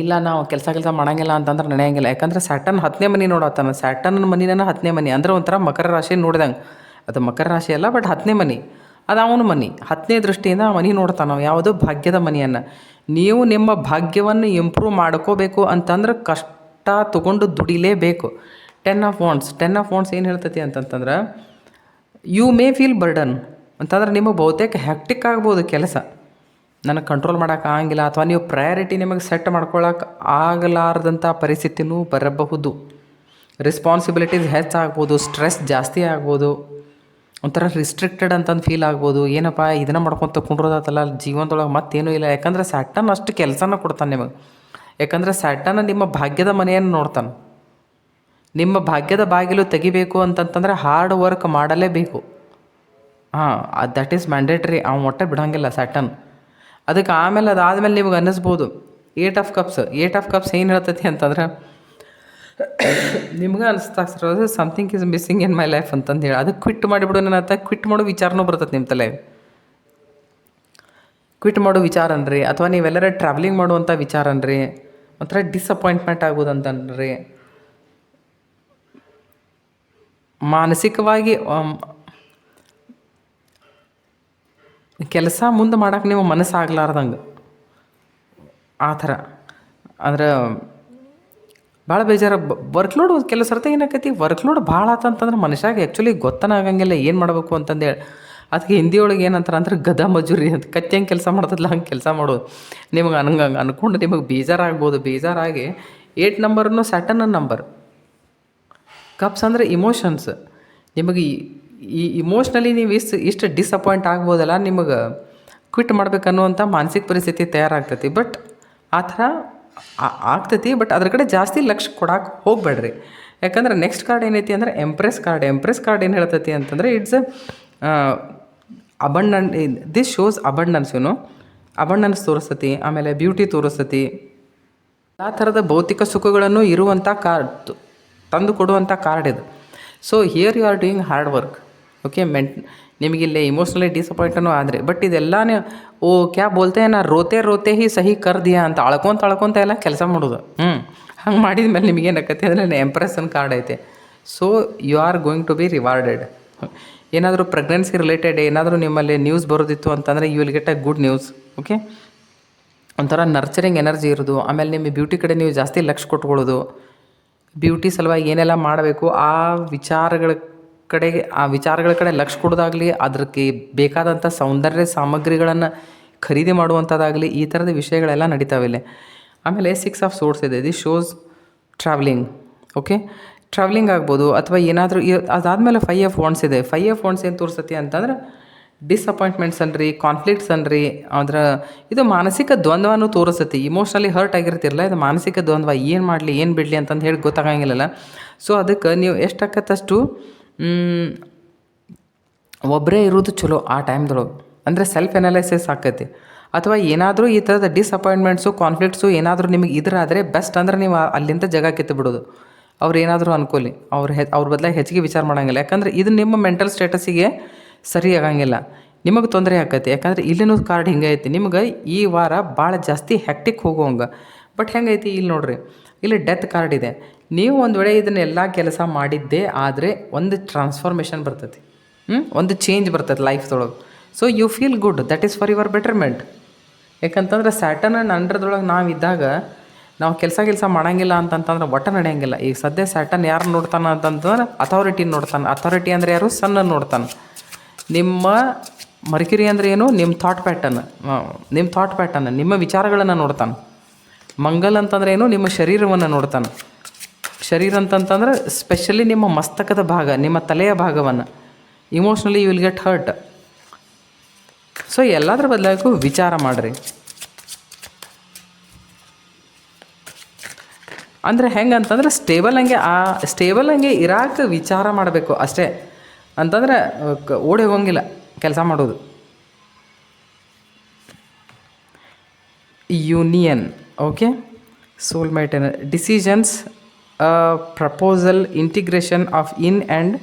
ಇಲ್ಲ ನಾವು ಕೆಲಸ ಮಾಡೋಂಗಿಲ್ಲ ಅಂತಂದ್ರೆ ನಡೆಯೋಂಗಿಲ್ಲ. ಯಾಕಂದ್ರೆ ಸ್ಯಾಟರ್ನ್ 10ನೇ ಮನೆ ನೋಡತ್ತಾನ. ಸ್ಯಾಟರ್ನ್ ಮನಿನ 10ನೇ ಮನೆ ಅಂದ್ರೆ ಒಂಥರ ಮಕರ ರಾಶಿ ನೋಡಿದಂಗೆ. ಅದು ಮಕರ ರಾಶಿ ಅಲ್ಲ, ಬಟ್ 10ನೇ ಮನೆ ಅದು ಅವನ ಮನೆ. 10ನೇ ದೃಷ್ಟಿಯಿಂದ ಆ ಮನೆ ನೋಡ್ತಾನೆ. ಯಾವುದು ಭಾಗ್ಯದ ಮನೆಯನ್ನು. ನೀವು ನಿಮ್ಮ ಭಾಗ್ಯವನ್ನು ಇಂಪ್ರೂವ್ ಮಾಡ್ಕೋಬೇಕು ಅಂತಂದ್ರೆ ಕಷ್ಟ ತೊಗೊಂಡು ದುಡಿಲೇಬೇಕು. 10 ಆಫ್ ವಾಂಡ್ಸ್ ಏನು ಹೇಳ್ತೈತಿ ಅಂತಂತಂದ್ರೆ, ಯು ಮೇ ಫೀಲ್ ಬರ್ಡನ್ ಅಂತಂದ್ರೆ ನಿಮಗೆ ಬಹುತೇಕ ಹ್ಯಾಕ್ಟಿಕ್ ಆಗ್ಬೋದು ಕೆಲಸ, ನನಗೆ ಕಂಟ್ರೋಲ್ ಮಾಡೋಕೆ ಆಗಂಗಿಲ್ಲ, ಅಥವಾ ನೀವು ಪ್ರಯಾರಿಟಿ ನಿಮಗೆ ಸೆಟ್ ಮಾಡ್ಕೊಳ್ಳೋಕೆ ಆಗಲಾರ್ದಂಥ ಪರಿಸ್ಥಿತಿನೂ ಬರಬಹುದು. ರೆಸ್ಪಾನ್ಸಿಬಿಲಿಟೀಸ್ ಹೆಚ್ಚಾಗ್ಬೋದು, ಸ್ಟ್ರೆಸ್ ಜಾಸ್ತಿ ಆಗ್ಬೋದು, ಒಂಥರ ರಿಸ್ಟ್ರಿಕ್ಟೆಡ್ ಅಂತಂದು ಫೀಲ್ ಆಗ್ಬೋದು. ಏನಪ್ಪ ಇದನ್ನು ಮಾಡ್ಕೊತ ಕುಂಡ್ರೋದಾತಲ್ಲ ಜೀವನದೊಳಗೆ ಮತ್ತೇನೂ ಇಲ್ಲ. ಯಾಕಂದರೆ ಸ್ಯಾಟರ್ನ್ ಅಷ್ಟು ಕೆಲಸನ ಕೊಡ್ತಾನೆ ನಿಮಗೆ. ಯಾಕಂದರೆ ಸ್ಯಾಟರ್ನ್ ನಿಮ್ಮ ಭಾಗ್ಯದ ಮನೆಯನ್ನು ನೋಡ್ತಾನೆ. ನಿಮ್ಮ ಭಾಗ್ಯದ ಬಾಗಿಲು ತೆಗಿಬೇಕು ಅಂತಂತಂದರೆ ಹಾರ್ಡ್ ವರ್ಕ್ ಮಾಡಲೇಬೇಕು. That is mandatory. ಅವ್ನು ಒಟ್ಟೆ ಬಿಡೋಂಗಿಲ್ಲ ಸ್ಯಾಟರ್ನ್. ಅದಕ್ಕೆ ಅದಾದಮೇಲೆ ನಿಮ್ಗೆ ಅನ್ನಿಸ್ಬೋದು 8 ಆಫ್ ಕಪ್ಸ್ ಏನು ಹೇಳ್ತೈತಿ ಅಂತಂದ್ರೆ, ನಿಮ್ಗೆ ಅನಿಸ್ತಾಕ್ಸಿರೋದು something is missing in my life ಅಂತಂದು ಹೇಳಿ ಅದಕ್ಕೆ ಕ್ವಿಟ್ ಮಾಡಿಬಿಡು. ನನ್ನ ಕ್ವಿಟ್ ಮಾಡೋ ವಿಚಾರನೂ ಬರ್ತೈತೆ ನಿಮ್ಮ ತಲೆ. ಕ್ವಿಟ್ ಮಾಡೋ ವಿಚಾರ ಅನ್ರಿ, ಅಥವಾ ನೀವೆಲ್ಲರ ಟ್ರಾವೆಲಿಂಗ್ ಮಾಡುವಂಥ ವಿಚಾರ ಅನ್ರಿ, ಒಂಥರ ಡಿಸಪಾಯಿಂಟ್ಮೆಂಟ್ ಆಗೋದು ಅಂತನ್ರಿ. ಮಾನಸಿಕವಾಗಿ ಕೆಲಸ ಮುಂದೆ ಮಾಡೋಕೆ ನೀವು ಮನಸ್ಸಾಗಲಾರ್ದಂಗೆ ಆ ಥರ. ಅಂದ್ರೆ ಭಾಳ ಬೇಜಾರ ವರ್ಕ್ಲೋಡ್. ಕೆಲವು ಸರ್ತಿ ಏನಾಕೈತಿ, ವರ್ಕ್ಲೋಡ್ ಭಾಳ ಆತಂತಂದ್ರೆ ಮನುಷ್ಯಾಗೆ ಆ್ಯಕ್ಚುಲಿ ಗೊತ್ತನ ಆಗಂಗಿಲ್ಲ ಏನು ಮಾಡಬೇಕು ಅಂತಂದೇಳಿ. ಅದಕ್ಕೆ ಹಿಂದಿಯೊಳಗೆ ಏನಂತಾರೆ ಅಂದ್ರೆ ಗದಾ ಮಜೂರಿ ಅಂತ. ಕತ್ತಿ ಹೆಂಗೆ ಕೆಲಸ ಮಾಡ್ತದಲ್ಲ ಹಂಗೆ ಕೆಲಸ ಮಾಡೋದು. ನಿಮಗೆ ಹಂಗೆ ಅಂದ್ಕೊಂಡು ನಿಮಗೆ ಬೇಜಾರಾಗ್ಬೋದು. ಬೇಜಾರಾಗಿ 8 ನಂಬರನ್ನು ಸ್ಯಾಟರ್ನ್ ನಂಬರ್. ಕಪ್ಸ್ ಅಂದರೆ ಇಮೋಷನ್ಸ್. ನಿಮಗೆ ಈ ಇಮೋಷ್ನಲಿ ನೀವು ಇಷ್ಟು ಡಿಸಪಾಯಿಂಟ್ ಆಗ್ಬೋದಲ್ಲ, ನಿಮಗೆ ಕ್ವಿಟ್ ಮಾಡ್ಬೇಕನ್ನುವಂಥ ಮಾನಸಿಕ ಪರಿಸ್ಥಿತಿ ತಯಾರಾಗ್ತೈತಿ. ಬಟ್ ಆ ಥರ ಆಗ್ತೈತಿ. ಬಟ್ ಅದ್ರ ಕಡೆ ಜಾಸ್ತಿ ಲಕ್ಷ್ಯ ಕೊಡಕ್ಕೆ ಹೋಗಬೇಡ್ರಿ. ಯಾಕಂದ್ರೆ ನೆಕ್ಸ್ಟ್ ಕಾರ್ಡ್ ಏನೈತಿ ಅಂದರೆ ಎಂಪ್ರೆಸ್ ಕಾರ್ಡ್ ಏನು ಹೇಳ್ತೈತಿ ಅಂತಂದರೆ, it's this shows abundance. Abundance ತೋರಿಸ್ತತಿ, ಆಮೇಲೆ ಬ್ಯೂಟಿ ತೋರಿಸ್ತತಿ, ಎಲ್ಲ ಥರದ ಭೌತಿಕ ಸುಖಗಳನ್ನು ಇರುವಂಥ ಕಾರ್ಡ್, ತಂದು ಕೊಡುವಂಥ ಕಾರ್ಡ್ ಇದು. So here you are doing hard work. Okay, ನಿಮಗಿಲ್ಲಿ ಇಮೋಷ್ನಲಿ ಡಿಸಪಾಯಿಂಟೂ ಆದರೆ, ಬಟ್ ಇದೆಲ್ಲನೇ ಓ ಕ್ಯಾ ಬೋಲ್ತೆ ನಾ ರೋತೆ ರೋತೆ ಹಿ ಸಹಿ ಕರ್ದಿಯಾ ಅಂತ ಅಳ್ಕೊಂತ ಎಲ್ಲ ಕೆಲಸ ಮಾಡೋದು. ಹಂಗೆ ಮಾಡಿದ ಮೇಲೆ ನಿಮಗೇನಾಕತ್ತೆ ಅಂದರೆ ಎಂಪ್ರೆಷನ್ ಕಾರ್ಡ್ ಐತೆ. So you are going to be rewarded. ಏನಾದರೂ ಪ್ರೆಗ್ನೆನ್ಸಿ ರಿಲೇಟೆಡ್ ಏನಾದರೂ ನಿಮ್ಮಲ್ಲಿ ನ್ಯೂಸ್ ಬರೋದಿತ್ತು ಅಂತಂದರೆ you will get a good news. Okay, ಒಂಥರ ನರ್ಚರಿಂಗ್ ಎನರ್ಜಿ ಇರೋದು. ಆಮೇಲೆ ನಿಮ್ಮ ಬ್ಯೂಟಿ ಕಡೆ ನೀವು ಜಾಸ್ತಿ ಲಕ್ಷ್ಯ ಕೊಟ್ಕೊಳ್ಳೋದು. ಬ್ಯೂಟಿ ಸಲುವಾಗಿ ಏನೆಲ್ಲ ಮಾಡಬೇಕು ಆ ವಿಚಾರಗಳ ಕಡೆ ಲಕ್ಷ್ಯ ಕೊಡೋದಾಗಲಿ, ಅದಕ್ಕೆ ಬೇಕಾದಂಥ ಸೌಂದರ್ಯ ಸಾಮಗ್ರಿಗಳನ್ನು ಖರೀದಿ ಮಾಡುವಂಥದ್ದಾಗಲಿ, ಈ ಥರದ ವಿಷಯಗಳೆಲ್ಲ ನಡೀತಾವೆ ಇಲ್ಲಿ. ಆಮೇಲೆ 6 ಆಫ್ ಸೋರ್ಸ್ ಇದೆ. The shows travelling. Okay, travelling ಆಗ್ಬೋದು ಅಥವಾ ಏನಾದರೂ ಅದಾದಮೇಲೆ 5 ಆಫ್ ವಾಂಡ್ಸ್ ಇದೆ. 5 ಆಫ್ ವಾಂಡ್ಸ್ ಏನು ತೋರಿಸ್ತತಿ ಅಂತಂದ್ರೆ ಡಿಸಪಾಯಿಂಟ್ಮೆಂಟ್ಸ್ ಅನ್ರಿ, ಕಾನ್ಫ್ಲಿಕ್ಟ್ಸ್ ಅನ್ರಿ, ಅಂದ್ರೆ ಇದು ಮಾನಸಿಕ ದ್ವಂದ್ವನೂ ತೋರಿಸ್ತತಿ. ಇಮೋಷ್ನಲಿ ಹರ್ಟ್ ಆಗಿರ್ತಿರಲ್ಲ, ಇದು ಮಾನಸಿಕ ದ್ವಂದ್ವ. ಏನು ಮಾಡಲಿ ಏನು ಬಿಡಲಿ ಅಂತಂದು ಹೇಳಿ ಗೊತ್ತಾಗಂಗಿಲ್ಲಲ್ಲ. ಸೊ ಅದಕ್ಕೆ ನೀವು ಎಷ್ಟಾಕತ್ತಷ್ಟು ಒಬ್ಬರೇ ಇರೋದು ಚಲೋ ಆ ಟೈಮ್ದೊಳಗೆ. ಅಂದರೆ ಸೆಲ್ಫ್ ಎನಾಲಿಸಿಸ್ ಆಕೈತಿ. ಅಥವಾ ಏನಾದರೂ ಈ ಥರದ ಡಿಸಪಾಯಿಂಟ್ಮೆಂಟ್ಸು ಕಾನ್ಫ್ಲಿಕ್ಟ್ಸು ಏನಾದರೂ ನಿಮಗೆ ಇದ್ರಾದರೆ ಬೆಸ್ಟ್ ಅಂದ್ರೆ ನೀವು ಅಲ್ಲಿಂದ ಜಾಗ ಕಿತ್ತು ಬಿಡೋದು. ಅವ್ರು ಏನಾದರೂ ಅನ್ಕೊಳ್ಳಿ, ಅವ್ರ ಬದಲಾಗಿ ಹೆಚ್ಚಿಗೆ ವಿಚಾರ ಮಾಡೋಂಗಿಲ್ಲ. ಯಾಕಂದರೆ ಇದು ನಿಮ್ಮ ಮೆಂಟಲ್ ಸ್ಟೇಟಸಿಗೆ ಸರಿ ಆಗಂಗಿಲ್ಲ, ನಿಮಗೆ ತೊಂದರೆ ಆಕೈತಿ. ಯಾಕಂದರೆ ಇಲ್ಲಿನೂ ಕಾರ್ಡ್ ಹಿಂಗೆ ಐತಿ, ನಿಮ್ಗೆ ಈ ವಾರ ಭಾಳ ಜಾಸ್ತಿ ಹೆಕ್ಟಿಕ್ ಹೋಗೋಂಗೆ. ಬಟ್ ಹೆಂಗೈತಿ ಇಲ್ಲಿ ನೋಡ್ರಿ, ಇಲ್ಲಿ ಡೆತ್ ಕಾರ್ಡ್ ಇದೆ. ನೀವು ಒಂದು ವೇಳೆ ಇದನ್ನೆಲ್ಲ ಕೆಲಸ ಮಾಡಿದ್ದೇ ಆದರೆ ಒಂದು ಟ್ರಾನ್ಸ್ಫಾರ್ಮೇಷನ್ ಬರ್ತೈತಿ, ಒಂದು ಚೇಂಜ್ ಬರ್ತೈತಿ ಲೈಫ್ದೊಳಗೆ. So you feel good, that is for your betterment. ಯಾಕಂತಂದ್ರೆ ಸ್ಯಾಟರ್ನ್ ಆ್ಯಂಡ್ ಅಂಡರ್ದೊಳಗೆ ನಾವಿದ್ದಾಗ ನಾವು ಕೆಲಸ ಮಾಡೋಂಗಿಲ್ಲ ಅಂತಂತಂದ್ರೆ ಒಟ್ಟು ನಡೆಯೋಂಗಿಲ್ಲ. ಈಗ ಸದ್ಯ ಸ್ಯಾಟರ್ನ್ ಯಾರು ನೋಡ್ತಾನೆ ಅಂತಂತಂದ್ರೆ ಅಥಾರಿಟಿ ನೋಡ್ತಾನೆ. ಅಥಾರಿಟಿ ಅಂದರೆ ಯಾರು? ಸನ್ನನ್ನು ನೋಡ್ತಾನೆ. ನಿಮ್ಮ ಮರ್ಕ್ಯುರಿ ಅಂದರೆ ಏನು? ನಿಮ್ಮ ಥಾಟ್ ಪ್ಯಾಟರ್ನ್, ನಿಮ್ಮ ವಿಚಾರಗಳನ್ನು ನೋಡ್ತಾನೆ. ಮಂಗಲ್ ಅಂತಂದ್ರೆ ಏನು? ನಿಮ್ಮ ಶರೀರವನ್ನು ನೋಡ್ತಾನೆ. ಶರೀರ ಅಂತಂತಂದ್ರೆ ಸ್ಪೆಷಲಿ ನಿಮ್ಮ ಮಸ್ತಕದ ಭಾಗ, ನಿಮ್ಮ ತಲೆಯ ಭಾಗವನ್ನು. Emotionally you will get hurt. So ಎಲ್ಲದರ ಬದಲಾಗೂ ವಿಚಾರ ಮಾಡಿರಿ. ಅಂದರೆ ಹೆಂಗೆ ಅಂತಂದ್ರೆ ಸ್ಟೇಬಲ್ ಹಂಗೆ ಇರಾಕ ವಿಚಾರ ಮಾಡಬೇಕು ಅಷ್ಟೇ. ಅಂತಂದ್ರೆ ಓಡಿ ಹೋಗಂಗಿಲ್ಲ ಕೆಲಸ ಮಾಡೋದು. Union. Okay, soulmate decisions, proposal, integration of yin and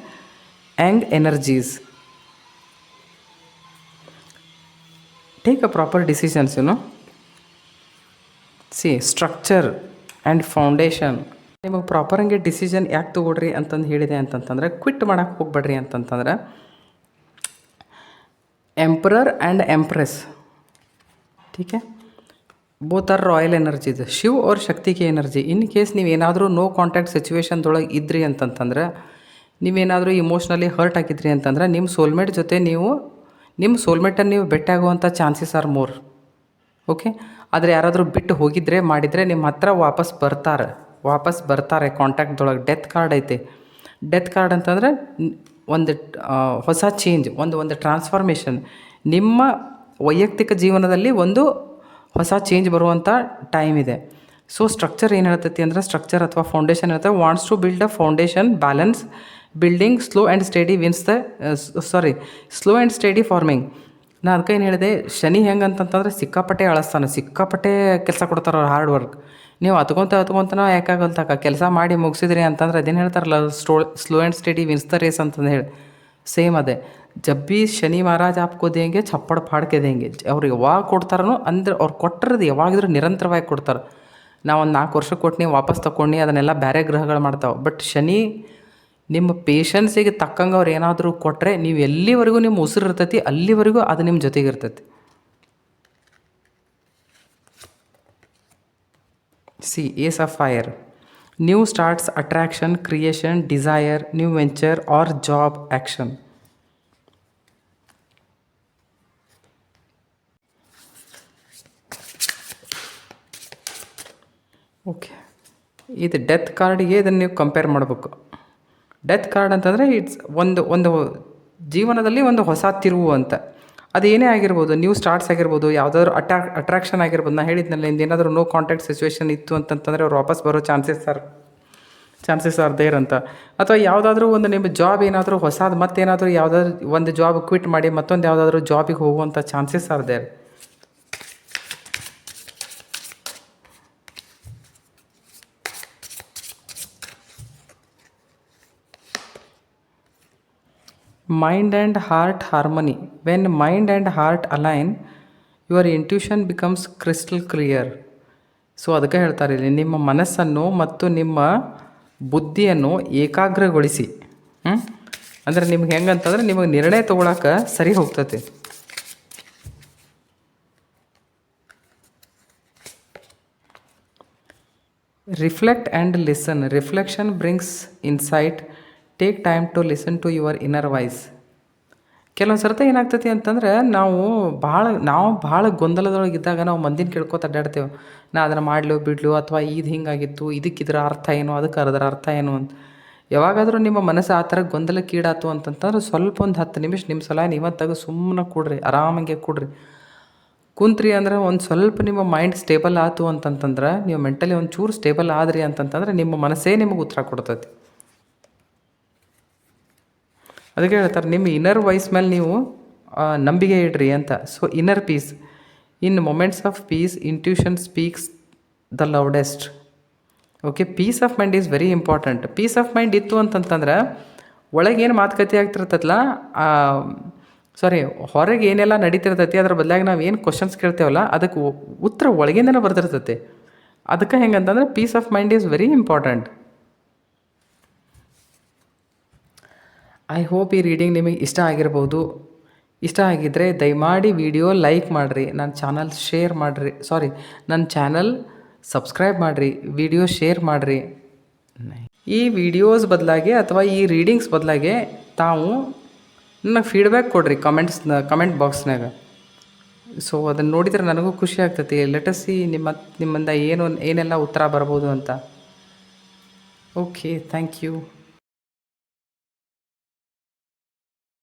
yang energies. Take a proper decisions, structure and foundation. ನಿಮಗೆ ಪ್ರಾಪರಂಗೆ ಡಿಸಿಷನ್ ಯಾಕೆ ತೊಗೊಳ್ರಿ ಅಂತಂದು ಹೇಳಿದೆ ಅಂತಂತಂದ್ರೆ ಕ್ವಿಟ್ ಮಾಡೋಕ್ಕೆ ಹೋಗ್ಬೇಡ್ರಿ ಅಂತಂತಂದ್ರೆ ಎಂಪರರ್ ಆ್ಯಂಡ್ ಎಂಪ್ರೆಸ್, ठीक है, both are royal energies, Shiv ಅವ್ರ ಶಕ್ತಿಗೆ ಎನರ್ಜಿ. ಇನ್ ಕೇಸ್ ನೀವೇನಾದರೂ ನೋ ಕಾಂಟ್ಯಾಕ್ಟ್ ಸಿಚುವೇಶನ್ದೊಳಗೆ ಇದ್ರಿ ಅಂತಂತಂದ್ರೆ, ನೀವೇನಾದರೂ ಇಮೋಷ್ನಲಿ ಹರ್ಟ್ ಆಗಿದ್ರಿ ಅಂತಂದ್ರೆ ನಿಮ್ಮ ಸೋಲ್ಮೇಟ್ ಜೊತೆ ನಿಮ್ಮ ಸೋಲ್ಮೇಟನ್ನು ನೀವು ಭೇಟಿಯಾಗುವಂಥ ಚಾನ್ಸಸ್ ಆರ್ ಮೋರ್. ಓಕೆ, ಆದರೆ ಯಾರಾದರೂ ಬಿಟ್ಟು ಹೋಗಿದ್ರೆ ಮಾಡಿದರೆ ನಿಮ್ಮ ಹತ್ರ ವಾಪಸ್ ಬರ್ತಾರೆ ಕಾಂಟ್ಯಾಕ್ಟ್ದೊಳಗೆ. ಡೆತ್ ಕಾರ್ಡ್ ಐತೆ. ಡೆತ್ ಕಾರ್ಡ್ ಅಂತಂದರೆ ಒಂದು ಹೊಸ ಚೇಂಜ್, ಒಂದು ಟ್ರಾನ್ಸ್ಫಾರ್ಮೇಷನ್. ನಿಮ್ಮ ವೈಯಕ್ತಿಕ ಜೀವನದಲ್ಲಿ ಒಂದು ಹೊಸ ಚೇಂಜ್ ಬರುವಂಥ ಟೈಮ್ ಇದೆ. ಸೊ ಸ್ಟ್ರಕ್ಚರ್ ಏನು ಹೇಳ್ತೈತಿ ಅಂದರೆ, ಸ್ಟ್ರಕ್ಚರ್ ಅಥವಾ ಫೌಂಡೇಶನ್ ಹೇಳ್ತದೆ, wants to build a foundation balance building slow and steady forming. ನಾನು ಅದಕ್ಕೆ ಏನು ಹೇಳಿದೆ, ಶನಿ ಹೆಂಗೆ ಅಂತಂತಂದ್ರೆ ಸಿಕ್ಕಾಪಟ್ಟೆ ಅಳಿಸ್ತಾನೆ, ಸಿಕ್ಕಾಪಟ್ಟೆ ಕೆಲಸ ಕೊಡ್ತಾರೆ ಅವ್ರು, ಹಾರ್ಡ್ ವರ್ಕ್. ನೀವು ಹತ್ಕೊಂತ ಯಾಕಾಗಲ್ತಕ್ಕ ಕೆಲಸ ಮಾಡಿ ಮುಗಿಸಿದ್ರಿ ಅಂತಂದ್ರೆ ಅದೇನು ಹೇಳ್ತಾರಲ್ಲ, slow and steady wins the race ಅಂತಂದು ಹೇಳಿ. ಸೇಮ್ ಅದೇ, ಜಬ್ ಭೀ ಶನಿ ಮಹಾರಾಜ್ ಆಪ್ಕೋ ದೇಂಗೆ ಚಪ್ಪड़ फाड़ के देंगे. ಅವ್ರು ಯಾವಾಗ ಕೊಡ್ತಾರೋ ಅಂದ್ರೆ ಅವ್ರು ಕೊಟ್ಟಿರೋದು ಯಾವಾಗಿದ್ರೂ ನಿರಂತರವಾಗಿ ಕೊಡ್ತಾರೆ. ನಾವು ಒಂದು 4 ವರ್ಷ ಕೊಟ್ಟು ನೀವು ವಾಪಸ್ ತಗೊಂಡು ಅದನ್ನೆಲ್ಲ ಬೇರೆ ಗ್ರಹಗಳು ಮಾಡ್ತಾವೆ. ಬಟ್ ಶನಿ ನಿಮ್ಮ ಪೇಷನ್ಸಿಗೆ ತಕ್ಕಂಗೆ ಅವ್ರು ಏನಾದರೂ ಕೊಟ್ಟರೆ ನೀವು ಎಲ್ಲಿವರೆಗೂ ನಿಮ್ಮ ಉಸಿರು ಇರ್ತೈತಿ ಅಲ್ಲಿವರೆಗೂ ಅದು ನಿಮ್ಮ ಜೊತೆಗೆ ಇರ್ತೈತಿ. Ace of fire. New starts, attraction, creation, desire, new venture or job action. Okay, ಇದು ಡೆತ್ ಕಾರ್ಡಿಗೆ ಇದನ್ನು ನೀವು ಕಂಪೇರ್ ಮಾಡಬೇಕು. ಡೆತ್ ಕಾರ್ಡ್ ಅಂತಂದರೆ ಇಟ್ಸ್ ಒಂದು ಜೀವನದಲ್ಲಿ ಒಂದು ಹೊಸ ತಿರುವು ಅಂತ. ಅದು ಏನೇ ಆಗಿರ್ಬೋದು, ನ್ಯೂ ಸ್ಟಾರ್ಟ್ಸ್ ಆಗಿರ್ಬೋದು, ಯಾವುದಾದ್ರು ಅಟ್ರಾಕ್ಷನ್ ಆಗಿರ್ಬೋದು. ನಾನು ಹೇಳಿದ್ನಲ್ಲ, ಏನಾದರೂ ನೋ ಕಾಂಟ್ಯಾಕ್ಟ್ ಸಿಚುವೇಶನ್ ಇತ್ತು ಅಂತಂತಂದರೆ ಅವ್ರು ವಾಪಸ್ ಬರೋ ಚಾನ್ಸಸ್ ಆರ್ ದೇರ್ ಅಂತ. ಅಥವಾ ಯಾವುದಾದ್ರೂ ಒಂದು ನಿಮ್ಮ ಜಾಬ್ ಏನಾದರೂ ಹೊಸದು ಮತ್ತೇನಾದರೂ ಯಾವುದಾದ್ರು ಒಂದು ಜಾಬ್ ಕ್ವಿಟ್ ಮಾಡಿ ಮತ್ತೊಂದು ಯಾವುದಾದ್ರೂ ಜಾಬಿಗೆ ಹೋಗುವಂಥ chances are there. Mind and heart harmony. When mind and heart align your intuition becomes crystal clear. So ಅದಕ್ಕೆ ಹೇಳ್ತಾರೆ ಇಲ್ಲಿ, ನಿಮ್ಮ ಮನಸ್ಸನ್ನು ಮತ್ತು ನಿಮ್ಮ ಬುದ್ಧಿಯನ್ನು ಏಕಾಗ್ರಗೊಳಿಸಿ. ಅಂದರೆ ನಿಮ್ಗೆ ಹೆಂಗಂತಂದ್ರೆ ನಿಮಗೆ ನಿರ್ಣಯ ತೊಗೊಳಕ್ಕೆ ಸರಿ ಹೋಗ್ತೈತಿ. Reflect and listen. Reflection brings insight. Take time to listen to your inner voice. ಕೆಲವೊಂದು ಸರ್ತಿ ಏನಾಗ್ತೈತಿ ಅಂತಂದ್ರೆ ನಾವು ಭಾಳ ಗೊಂದಲದೊಳಗಿದ್ದಾಗ ನಾವು ಮಂದಿನ ಕೇಳ್ಕೊತ ಅಡ್ಡಾಡ್ತೇವೆ. ನಾ ಅದನ್ನು ಮಾಡ್ಲೋ ಬಿಡ್ಲೋ, ಅಥವಾ ಇದು ಹಿಂಗಾಗಿತ್ತು, ಇದಕ್ಕಿದ್ರ ಅರ್ಥ ಏನು, ಅದಕ್ಕೆ ಅದರ ಅರ್ಥ ಏನು ಅಂತ. ಯಾವಾಗಾದರೂ ನಿಮ್ಮ ಮನಸ್ಸು ಆ ಥರ ಗೊಂದಲಕ್ಕೀಡಾತು ಅಂತಂತಂದ್ರೆ ಸ್ವಲ್ಪ ಒಂದು 10 ನಿಮಿಷ ನಿಮ್ಮ ಸಲ ನೀವೇ ತೆಗೆದು ಸುಮ್ಮನೆ ಕೂಡ್ರಿ, ಆರಾಮಾಗೆ ಕೂಡ್ರಿ. ಕುಂತ್ರಿ ಅಂದ್ರೆ ಒಂದು ಸ್ವಲ್ಪ ನಿಮ್ಮ ಮೈಂಡ್ ಸ್ಟೇಬಲ್ ಆಯ್ತು ಅಂತಂತಂದ್ರೆ, ನೀವು ಮೆಂಟಲಿ ಒಂಚೂರು ಸ್ಟೇಬಲ್ ಆದ್ರಿ ಅಂತಂತಂದ್ರೆ ನಿಮ್ಮ ಮನಸ್ಸೇ ನಿಮಗೆ ಉತ್ತರ ಕೊಡ್ತೈತಿ. ಅದಕ್ಕೆ ಹೇಳ್ತಾರೆ, ನಿಮ್ಮ ಇನ್ನರ್ ವಾಯ್ಸ್ ಮೇಲೆ ನೀವು ನಂಬಿಕೆ ಇಡ್ರಿ ಅಂತ. So inner peace. In moments of peace intuition speaks the loudest. Okay, peace of mind is very important. Peace of mind ಇತ್ತು ಅಂತಂತಂದ್ರೆ ಒಳಗೇನು ಮಾತುಕತೆ ಆಗ್ತಿರ್ತೈತಲ್ಲ, ಹೊರಗೆ ಏನೆಲ್ಲ ನಡೀತಿರ್ತೈತಿ ಅದ್ರ ಬದಲಾಗಿ ನಾವು ಏನು ಕ್ವಶನ್ಸ್ ಕೇಳ್ತೇವಲ್ಲ ಅದಕ್ಕೆ ಉತ್ತರ ಒಳಗಿಂದನೇ ಬರ್ತಿರ್ತೈತಿ. ಅದಕ್ಕೆ ಹೆಂಗಂತಂದ್ರೆ peace of mind is very important. I hope ಈ ರೀಡಿಂಗ್ ನಿಮಗೆ ಇಷ್ಟ ಆಗಿರ್ಬೋದು. ಇಷ್ಟ ಆಗಿದ್ದರೆ ದಯಮಾಡಿ ವಿಡಿಯೋ ಲೈಕ್ ಮಾಡಿರಿ, ನನ್ನ ಚಾನಲ್ ಶೇರ್ ಮಾಡಿರಿ, ನನ್ನ ಚಾನಲ್ ಸಬ್ಸ್ಕ್ರೈಬ್ ಮಾಡಿರಿ, ವಿಡಿಯೋ ಶೇರ್ ಮಾಡಿರಿ. ಈ ವಿಡಿಯೋಸ್ ಬದಲಾಗಿ ಅಥವಾ ಈ ರೀಡಿಂಗ್ಸ್ ಬದಲಾಗಿ ತಾವು ನನಗೆ ಫೀಡ್ಬ್ಯಾಕ್ ಕೊಡಿರಿ ಕಮೆಂಟ್ ಬಾಕ್ಸ್ನಾಗ. ಸೊ ಅದನ್ನು ನೋಡಿದರೆ ನನಗೂ ಖುಷಿ ಆಗ್ತೈತಿ. ಲೆಟಸಿ ನಿಮ್ಮಿಂದ ಏನೆಲ್ಲ ಉತ್ತರ ಬರ್ಬೋದು ಅಂತ. Okay, thank you.